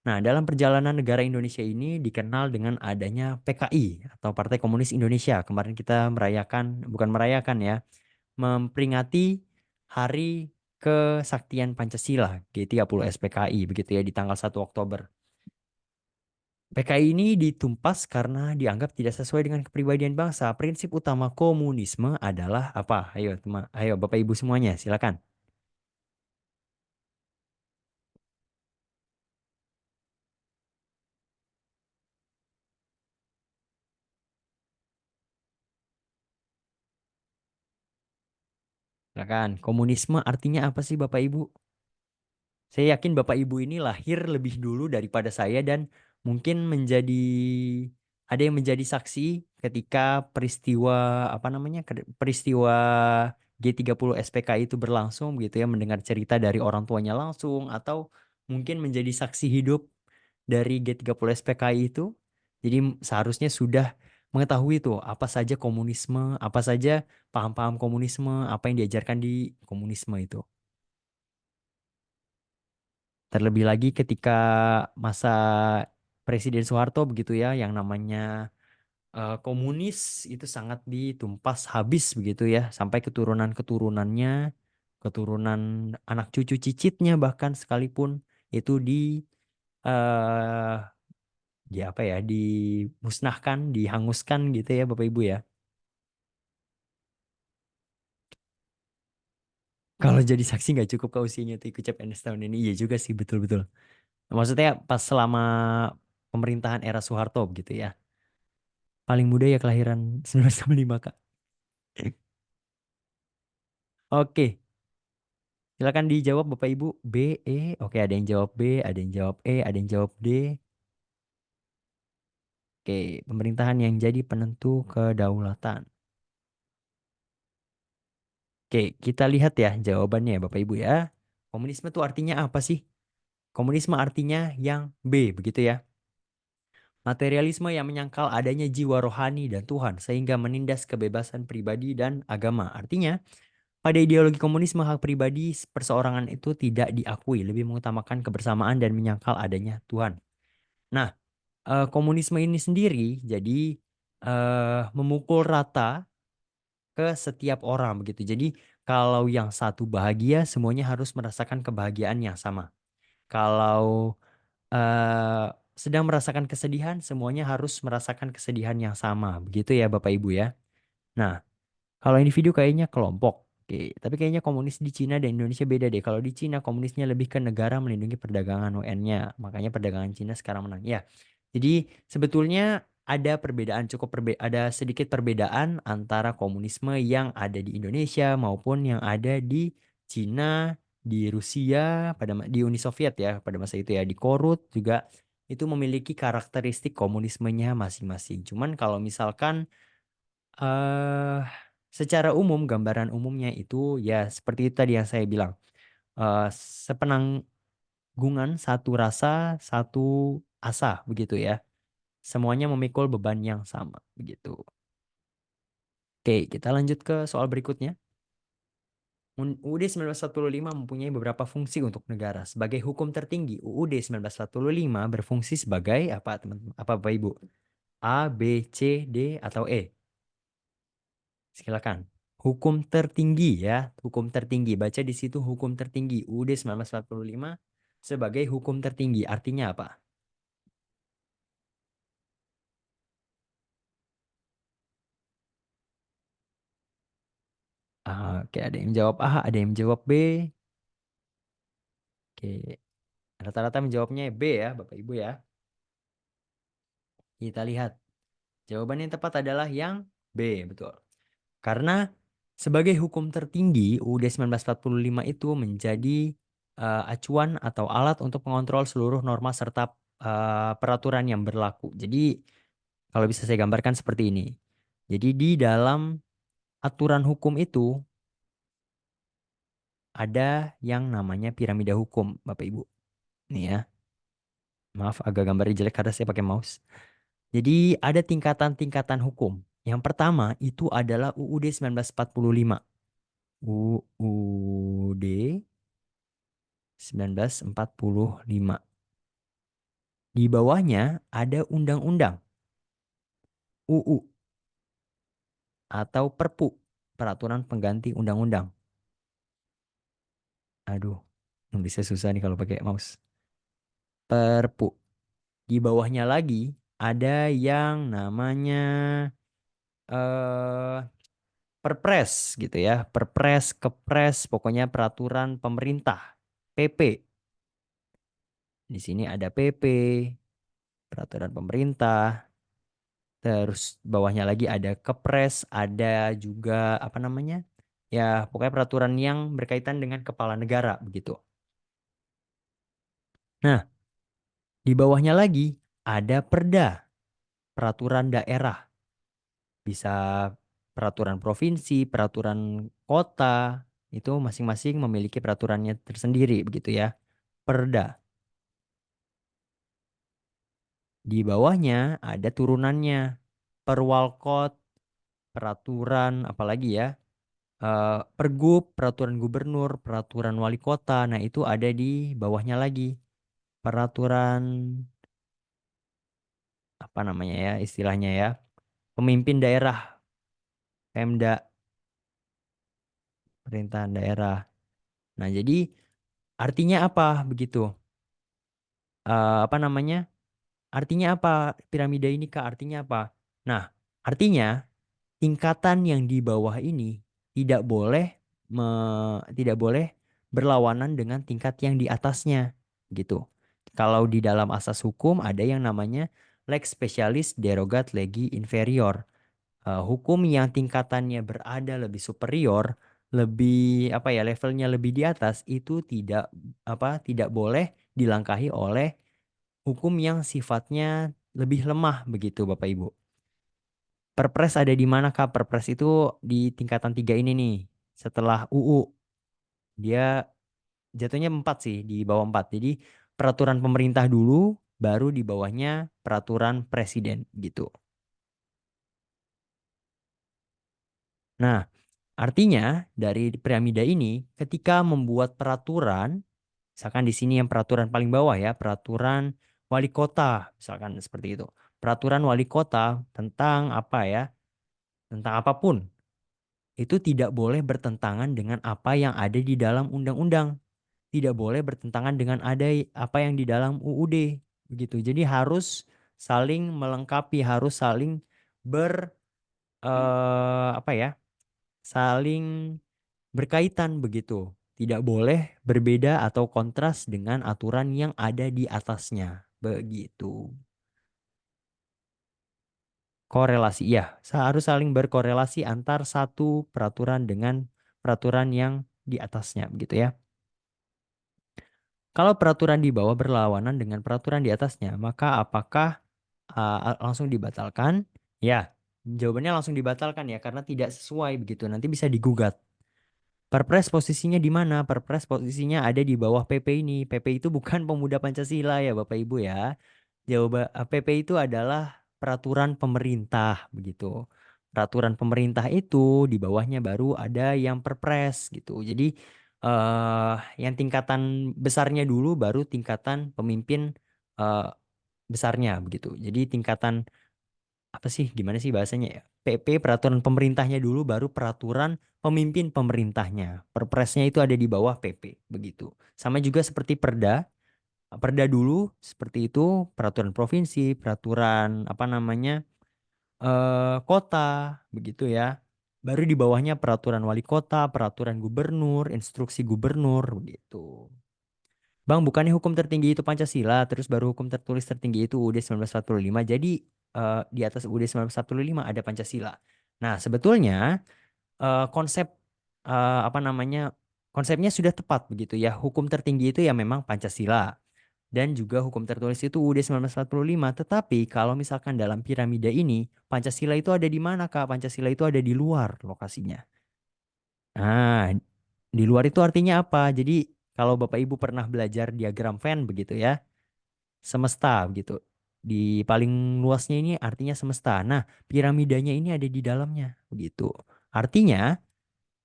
Nah, dalam perjalanan negara Indonesia ini dikenal dengan adanya PKI atau Partai Komunis Indonesia. Kemarin kita merayakan, bukan merayakan ya, memperingati Hari Kesaktian Pancasila G30 SPKI begitu ya di tanggal 1 Oktober. PKI ini ditumpas karena dianggap tidak sesuai dengan kepribadian bangsa. Prinsip utama komunisme adalah apa? Ayo, ayo Bapak Ibu semuanya, silakan. Silakan. Komunisme artinya apa sih Bapak Ibu? Saya yakin Bapak Ibu ini lahir lebih dulu daripada saya dan mungkin ada yang menjadi saksi ketika peristiwa apa namanya? Peristiwa G30 SPKI itu berlangsung gitu ya, mendengar cerita dari orang tuanya langsung atau mungkin menjadi saksi hidup dari G30 SPKI itu. Jadi seharusnya sudah mengetahui tuh apa saja komunisme, apa saja paham-paham komunisme, apa yang diajarkan di komunisme itu. Terlebih lagi ketika masa Presiden Soeharto begitu ya, yang namanya komunis itu sangat ditumpas habis begitu ya, sampai keturunan-keturunannya, keturunan anak cucu cicitnya bahkan sekalipun itu eh di apa ya, dimusnahkan, dihanguskan gitu ya Bapak Ibu ya. Kalau jadi saksi nggak cukup ke usianya tuh ikut CPNS tahun ini, iya juga sih betul-betul. Maksudnya pas selama pemerintahan era Soeharto gitu ya. Paling muda ya kelahiran 1965 Kak. Oke, silakan dijawab Bapak Ibu. B, E. Oke, ada yang jawab B, ada yang jawab E, ada yang jawab D. Oke, pemerintahan yang jadi penentu kedaulatan. Oke, kita lihat ya jawabannya ya Bapak Ibu ya. Komunisme itu artinya apa sih? Komunisme artinya yang B, begitu ya. Materialisme yang menyangkal adanya jiwa rohani dan Tuhan sehingga menindas kebebasan pribadi dan agama. Artinya, pada ideologi komunisme, hak pribadi perseorangan itu tidak diakui, lebih mengutamakan kebersamaan dan menyangkal adanya Tuhan. Nah, Komunisme ini sendiri jadi memukul rata ke setiap orang begitu. Jadi kalau yang satu bahagia, semuanya harus merasakan kebahagiaan yang sama. Kalau eh, sedang merasakan kesedihan, semuanya harus merasakan kesedihan yang sama. Begitu ya Bapak Ibu ya. Nah, kalau individu kayaknya kelompok. Oke, tapi kayaknya komunis di Cina dan Indonesia beda deh. Kalau di Cina komunisnya lebih ke negara melindungi perdagangan UN-nya. Makanya perdagangan Cina sekarang menang. Ya. Jadi sebetulnya ada perbedaan ada sedikit perbedaan antara komunisme yang ada di Indonesia maupun yang ada di Cina, di Rusia di Uni Soviet ya pada masa itu ya, di Korut juga itu memiliki karakteristik komunismenya masing-masing. Cuman kalau misalkan eh secara umum, gambaran umumnya itu ya seperti itu tadi yang saya bilang. Eh Sepenanggungan, satu rasa, satu asa, begitu ya. Semuanya memikul beban yang sama, begitu. Oke, kita lanjut ke soal berikutnya. UUD 1945 mempunyai beberapa fungsi untuk negara. Sebagai hukum tertinggi, UUD 1945 berfungsi sebagai apa, teman-teman? Apa, Bapak Ibu? A, B, C, D, atau E? Silakan. Hukum tertinggi ya, hukum tertinggi. Baca di situ hukum tertinggi. UUD 1945 sebagai hukum tertinggi. Artinya apa? Oke, ada yang jawab A, ada yang jawab B. Oke, rata-rata menjawabnya B ya, Bapak Ibu ya. Kita lihat. Jawaban yang tepat adalah yang B, betul. Karena sebagai hukum tertinggi, UUD 1945 itu menjadi acuan atau alat untuk mengontrol seluruh norma serta peraturan yang berlaku. Jadi kalau bisa saya gambarkan seperti ini. Jadi di dalam aturan hukum itu ada yang namanya piramida hukum, Bapak Ibu. Nih ya, maaf agak gambarnya jelek karena saya pakai mouse. Jadi ada tingkatan-tingkatan hukum. Yang pertama itu adalah UUD 1945. UUD 1945. Di bawahnya ada undang-undang, UU, atau Perpu, peraturan pengganti undang-undang. Aduh, nulisnya susah nih kalau pakai mouse. Perpu. Di bawahnya lagi ada yang namanya eh Perpres gitu ya. Perpres, Kepres, pokoknya peraturan pemerintah. PP. Di sini ada PP, peraturan pemerintah. Terus bawahnya lagi ada Kepres, ada juga apa namanya? Ya, pokoknya peraturan yang berkaitan dengan kepala negara begitu. Nah, di bawahnya lagi ada Perda, peraturan daerah. Bisa peraturan provinsi, peraturan kota, itu masing-masing memiliki peraturannya tersendiri begitu ya. Perda. Di bawahnya ada turunannya. Perwalkot, peraturan apalagi ya? Pergub, peraturan gubernur, peraturan wali kota. Nah, itu ada di bawahnya lagi. Peraturan apa namanya ya istilahnya ya? Pemimpin daerah, Pemda, pemerintahan daerah. Nah, jadi artinya apa begitu? Apa namanya? Artinya apa? Piramida ini Kak, artinya apa? Nah, artinya tingkatan yang di bawah ini tidak boleh tidak boleh berlawanan dengan tingkat yang di atasnya gitu. Kalau di dalam asas hukum ada yang namanya lex specialis derogat legi inferior. Hukum yang tingkatannya berada lebih superior, lebih apa ya levelnya lebih di atas itu tidak boleh dilangkahi oleh hukum yang sifatnya lebih lemah begitu Bapak Ibu. Perpres ada di mana Kak? Perpres itu di tingkatan tiga ini nih. Setelah UU, dia jatuhnya empat sih, di bawah empat. Jadi peraturan pemerintah dulu, baru di bawahnya peraturan presiden gitu. Nah, artinya dari piramida ini, ketika membuat peraturan, misalkan di sini yang peraturan paling bawah ya, peraturan wali kota, misalkan seperti itu. Peraturan wali kota tentang apa ya, tentang apapun, itu tidak boleh bertentangan dengan apa yang ada di dalam undang-undang. Tidak boleh bertentangan dengan ada apa yang di dalam UUD. Begitu. Jadi harus saling melengkapi, harus saling ber apa ya, saling berkaitan begitu. Tidak boleh berbeda atau kontras dengan aturan yang ada di atasnya. Begitu. Korelasi, ya. Harus saling berkorelasi antar satu peraturan dengan peraturan yang di atasnya, begitu ya. Kalau peraturan di bawah berlawanan dengan peraturan di atasnya, maka apakah langsung dibatalkan? Ya, jawabannya langsung dibatalkan ya, karena tidak sesuai begitu. Nanti bisa digugat. Perpres posisinya di mana? Perpres posisinya ada di bawah PP ini. PP itu bukan pemuda Pancasila ya, Bapak Ibu ya. PP itu adalah peraturan pemerintah begitu. Peraturan pemerintah itu di bawahnya baru ada yang perpres gitu. Jadi yang tingkatan besarnya dulu baru tingkatan pemimpin eh, besarnya begitu. Jadi tingkatan apa sih, gimana sih bahasanya ya? PP peraturan pemerintahnya dulu baru peraturan pemimpin pemerintahnya. Perpresnya itu ada di bawah PP begitu. Sama juga seperti Perda. Perda dulu seperti itu, peraturan provinsi, peraturan apa namanya, kota begitu ya. Baru di bawahnya peraturan wali kota, peraturan gubernur, instruksi gubernur begitu. Bang, bukannya hukum tertinggi itu Pancasila, terus baru hukum tertulis tertinggi itu UUD 1945. Jadi di atas UUD 1945 ada Pancasila. Nah, sebetulnya konsep apa namanya, konsepnya sudah tepat begitu ya. Hukum tertinggi itu ya memang Pancasila dan juga hukum tertulis itu UUD 1945. Tetapi kalau misalkan dalam piramida ini Pancasila itu ada di mana, Kak? Pancasila itu ada di luar lokasinya. Nah, di luar itu artinya apa? Jadi kalau Bapak Ibu pernah belajar diagram Venn begitu ya, semesta begitu. Di paling luasnya ini artinya semesta. Nah, piramidanya ini ada di dalamnya begitu. Artinya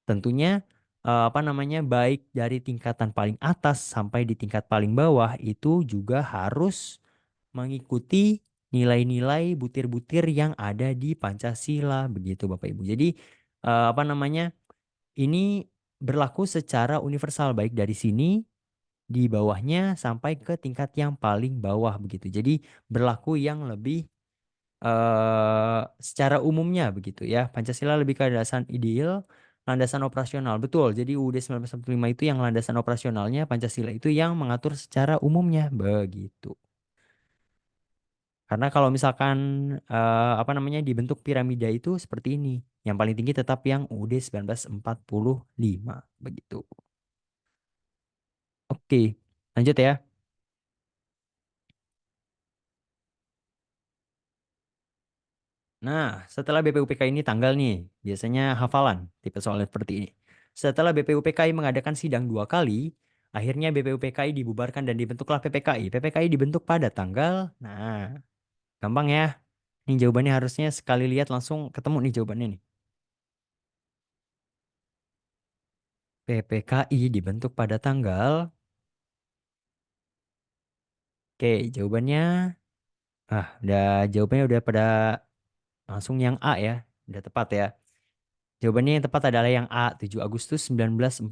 tentunya apa namanya, baik dari tingkatan paling atas sampai di tingkat paling bawah itu juga harus mengikuti nilai-nilai butir-butir yang ada di Pancasila begitu Bapak Ibu. Jadi apa namanya, ini berlaku secara universal baik dari sini di bawahnya sampai ke tingkat yang paling bawah begitu. Jadi berlaku yang lebih secara umumnya begitu ya. Pancasila lebih ke landasan ideal, landasan operasional. Betul. Jadi UUD 1945 itu yang landasan operasionalnya, Pancasila itu yang mengatur secara umumnya begitu. Karena kalau misalkan apa namanya, dibentuk piramida itu seperti ini. Yang paling tinggi tetap yang UUD 1945 begitu. Oke, lanjut ya. Nah, setelah BPUPK ini tanggal nih, biasanya hafalan tipe soalnya seperti ini. Setelah BPUPKI mengadakan sidang 2 kali, akhirnya BPUPKI dibubarkan dan dibentuklah PPKI. PPKI dibentuk pada tanggal, nah, gampang ya. Ini jawabannya harusnya sekali lihat langsung ketemu nih jawabannya nih. PPKI dibentuk pada tanggal, oke, jawabannya, udah jawabannya udah pada langsung yang A ya, udah tepat ya. Jawabannya yang tepat adalah yang A, 7 Agustus 1945.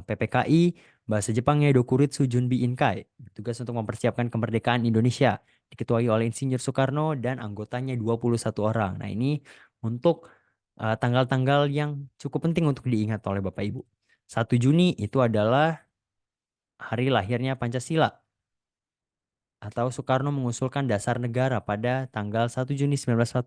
PPKI, bahasa Jepangnya Dokuritsu Junbi Inkai, bertugas untuk mempersiapkan kemerdekaan Indonesia, diketuai oleh Insinyur Soekarno dan anggotanya 21 orang. Nah, ini untuk tanggal-tanggal yang cukup penting untuk diingat oleh Bapak Ibu. 1 Juni itu adalah hari lahirnya Pancasila atau Soekarno mengusulkan dasar negara pada tanggal 1 Juni 1945.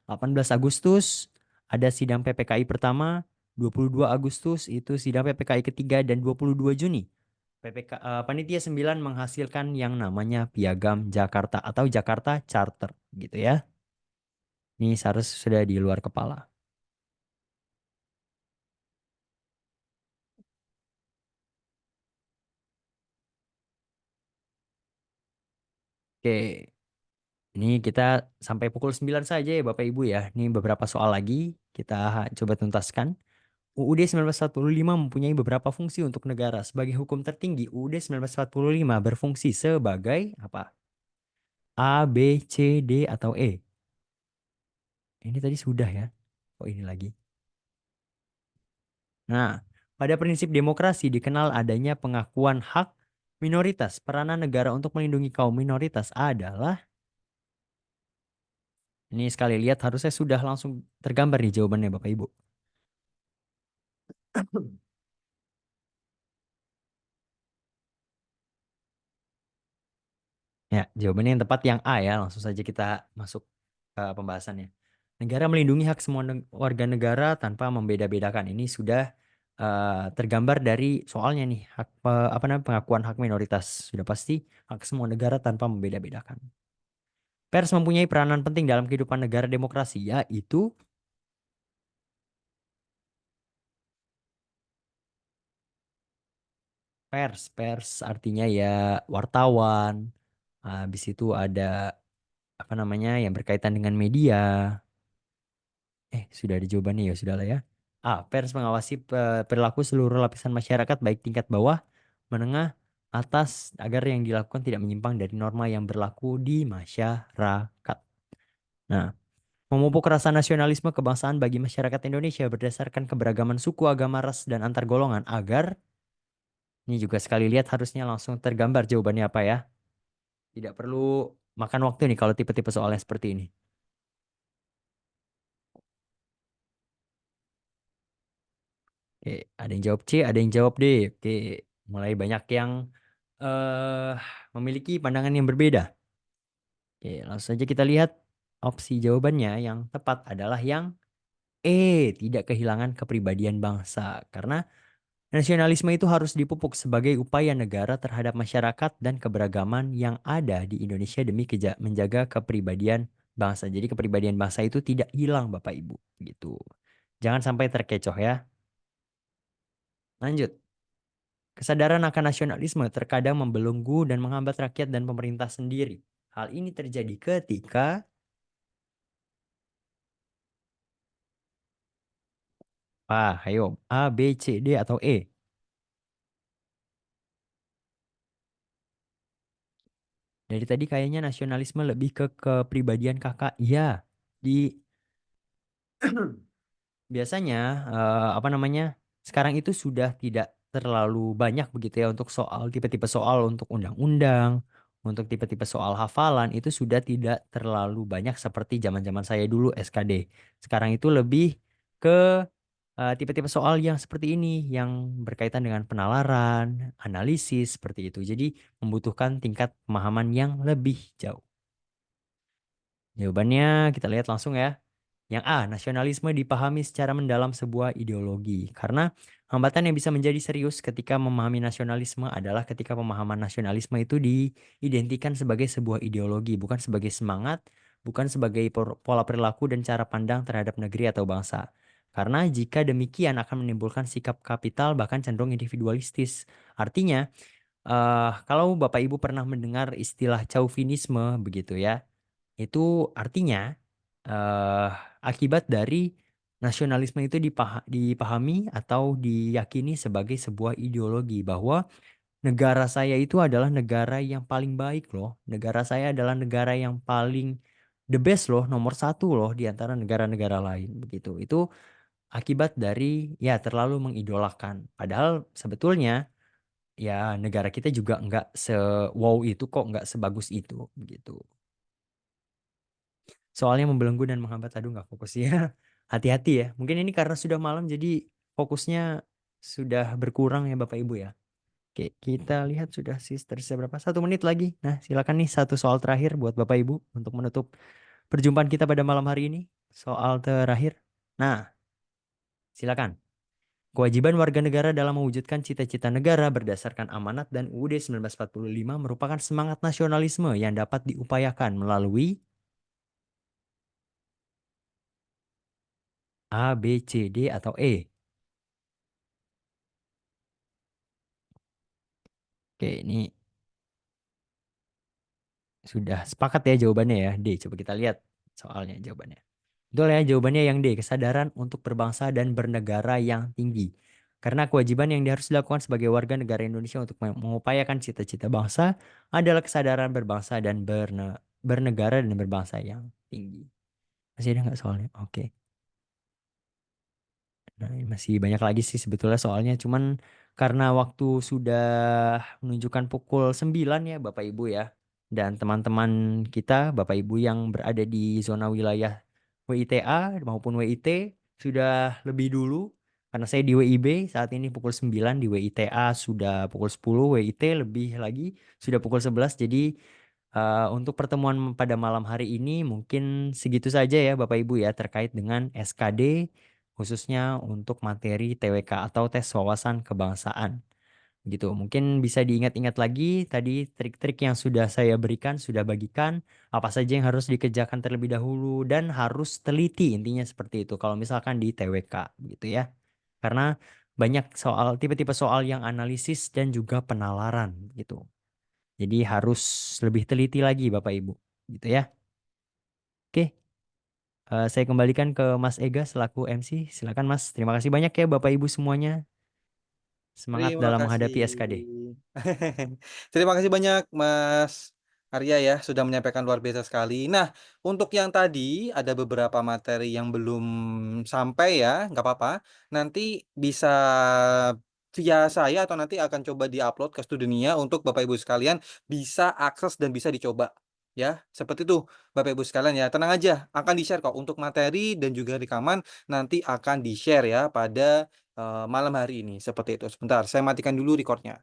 18 Agustus ada sidang PPKI pertama, 22 Agustus itu sidang PPKI ketiga, dan 22 Juni Panitia 9 menghasilkan yang namanya Piagam Jakarta atau Jakarta Charter gitu ya. Ini seharus sudah di luar kepala. Oke, ini kita sampai pukul 9 saja ya Bapak Ibu ya. Ini beberapa soal lagi kita coba tuntaskan. UUD 1945 mempunyai beberapa fungsi untuk negara. Sebagai hukum tertinggi, UUD 1945 berfungsi sebagai apa? A, B, C, D, atau E? Ini tadi sudah ya. Oh ini lagi. Nah, pada prinsip demokrasi dikenal adanya pengakuan hak minoritas. Peranan negara untuk melindungi kaum minoritas adalah, ini sekali lihat harusnya sudah langsung tergambar nih jawabannya Bapak Ibu. Ya, jawabannya yang tepat yang A ya. Langsung saja kita masuk ke pembahasannya. Negara melindungi hak semua warga negara tanpa membeda-bedakan. Ini sudah tergambar dari soalnya nih, hak apa namanya pengakuan hak minoritas. Sudah pasti hak semua negara tanpa membeda-bedakan. Pers mempunyai peranan penting dalam kehidupan negara demokrasi, yaitu pers. Pers artinya ya wartawan. Habis itu ada apa namanya yang berkaitan dengan media. Sudah ada jawabannya ya, sudah lah ya. A. Pers mengawasi perilaku seluruh lapisan masyarakat baik tingkat bawah, menengah, atas agar yang dilakukan tidak menyimpang dari norma yang berlaku di masyarakat. Nah, memupuk rasa nasionalisme kebangsaan bagi masyarakat Indonesia berdasarkan keberagaman suku, agama, ras, dan antar golongan agar, ini juga sekali lihat harusnya langsung tergambar jawabannya apa ya. Tidak perlu makan waktu nih kalau tipe-tipe soalnya seperti ini. Oke, ada yang jawab C, ada yang jawab D. Oke, mulai banyak yang eh memiliki pandangan yang berbeda. Oke, langsung saja kita lihat opsi jawabannya yang tepat adalah yang E, tidak kehilangan kepribadian bangsa. Karena nasionalisme itu harus dipupuk sebagai upaya negara terhadap masyarakat dan keberagaman yang ada di Indonesia demi menjaga kepribadian bangsa. Jadi kepribadian bangsa itu tidak hilang Bapak Ibu, gitu. Jangan sampai terkecoh ya. Lanjut. Kesadaran akan nasionalisme terkadang membelenggu dan menghambat rakyat dan pemerintah sendiri. Hal ini terjadi ketika ayo A, B, C, D atau E. Dari tadi kayaknya nasionalisme lebih ke kepribadian kakak. Iya, di biasanya apa namanya? Sekarang itu sudah tidak terlalu banyak begitu ya untuk soal tipe-tipe soal untuk undang-undang, untuk tipe-tipe soal hafalan itu sudah tidak terlalu banyak seperti zaman-zaman saya dulu SKD. Sekarang itu lebih ke tipe-tipe soal yang seperti ini yang berkaitan dengan penalaran, analisis seperti itu. Jadi membutuhkan tingkat pemahaman yang lebih jauh. Jawabannya kita lihat langsung ya. Yang A, nasionalisme dipahami secara mendalam sebuah ideologi. Karena hambatan yang bisa menjadi serius ketika memahami nasionalisme adalah ketika pemahaman nasionalisme itu diidentikan sebagai sebuah ideologi, bukan sebagai semangat, bukan sebagai pola perilaku dan cara pandang terhadap negeri atau bangsa. Karena jika demikian akan menimbulkan sikap kapital bahkan cenderung individualistis. Artinya, kalau Bapak Ibu pernah mendengar istilah chauvinisme begitu ya, itu artinya eh akibat dari nasionalisme itu dipahami atau diyakini sebagai sebuah ideologi bahwa negara saya itu adalah negara yang paling baik loh. Negara saya adalah negara yang paling the best loh, nomor satu loh di antara negara-negara lain begitu. Itu akibat dari ya terlalu mengidolakan. Padahal sebetulnya ya negara kita juga nggak se-wow itu kok, nggak sebagus itu begitu. Soalnya membelenggu dan menghambat, aduh nggak fokus ya. Hati-hati ya. Mungkin ini karena sudah malam jadi fokusnya sudah berkurang ya Bapak Ibu ya. Oke, kita lihat sudah tersisa berapa? 1 menit lagi. Nah, silakan nih satu soal terakhir buat Bapak Ibu untuk menutup perjumpaan kita pada malam hari ini. Soal terakhir. Nah, silakan. Kewajiban warga negara dalam mewujudkan cita-cita negara berdasarkan amanat dan UUD 1945 merupakan semangat nasionalisme yang dapat diupayakan melalui A, B, C, D, atau E. Oke, ini sudah sepakat ya jawabannya ya, D. Coba kita lihat soalnya jawabannya. Betul ya, jawabannya yang D. Kesadaran untuk berbangsa dan bernegara yang tinggi. Karena kewajiban yang harus dilakukan sebagai warga negara Indonesia untuk mengupayakan cita-cita bangsa adalah kesadaran berbangsa dan bernegara dan berbangsa yang tinggi. Masih ada nggak soalnya? Oke. Nah, ini masih banyak lagi sih sebetulnya soalnya, cuman karena waktu sudah menunjukkan pukul 9 ya Bapak Ibu ya. Dan teman-teman kita, Bapak Ibu yang berada di zona wilayah WITA maupun WIT sudah lebih dulu. Karena saya di WIB saat ini pukul 9, di WITA sudah pukul 10, WIT lebih lagi sudah pukul 11. Jadi untuk pertemuan pada malam hari ini mungkin segitu saja ya Bapak Ibu ya terkait dengan SKD khususnya untuk materi TWK atau tes wawasan kebangsaan gitu. Mungkin bisa diingat-ingat lagi tadi trik-trik yang sudah saya berikan, sudah bagikan, apa saja yang harus dikerjakan terlebih dahulu dan harus teliti intinya seperti itu. Kalau misalkan di TWK gitu ya. Karena banyak soal tipe-tipe soal yang analisis dan juga penalaran gitu. Jadi harus lebih teliti lagi Bapak Ibu gitu ya. Oke, saya kembalikan ke Mas Ega selaku MC. Silakan Mas. Terima kasih banyak ya Bapak Ibu semuanya. Semangat Terima dalam kasih. menghadapi SKD. Terima kasih banyak Mas Arya ya, sudah menyampaikan luar biasa sekali. Nah, untuk yang tadi ada beberapa materi yang belum sampai ya, nggak apa-apa. Nanti bisa via saya atau nanti akan coba di-upload ke Studinia untuk Bapak Ibu sekalian bisa akses dan bisa dicoba. Ya, seperti itu Bapak Ibu sekalian ya. Tenang aja, akan di-share kok untuk materi dan juga rekaman nanti akan di-share ya pada malam hari ini, seperti itu. Sebentar, saya matikan dulu record-nya,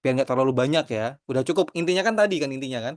biar nggak terlalu banyak ya. Udah cukup, intinya kan tadi kan intinya kan?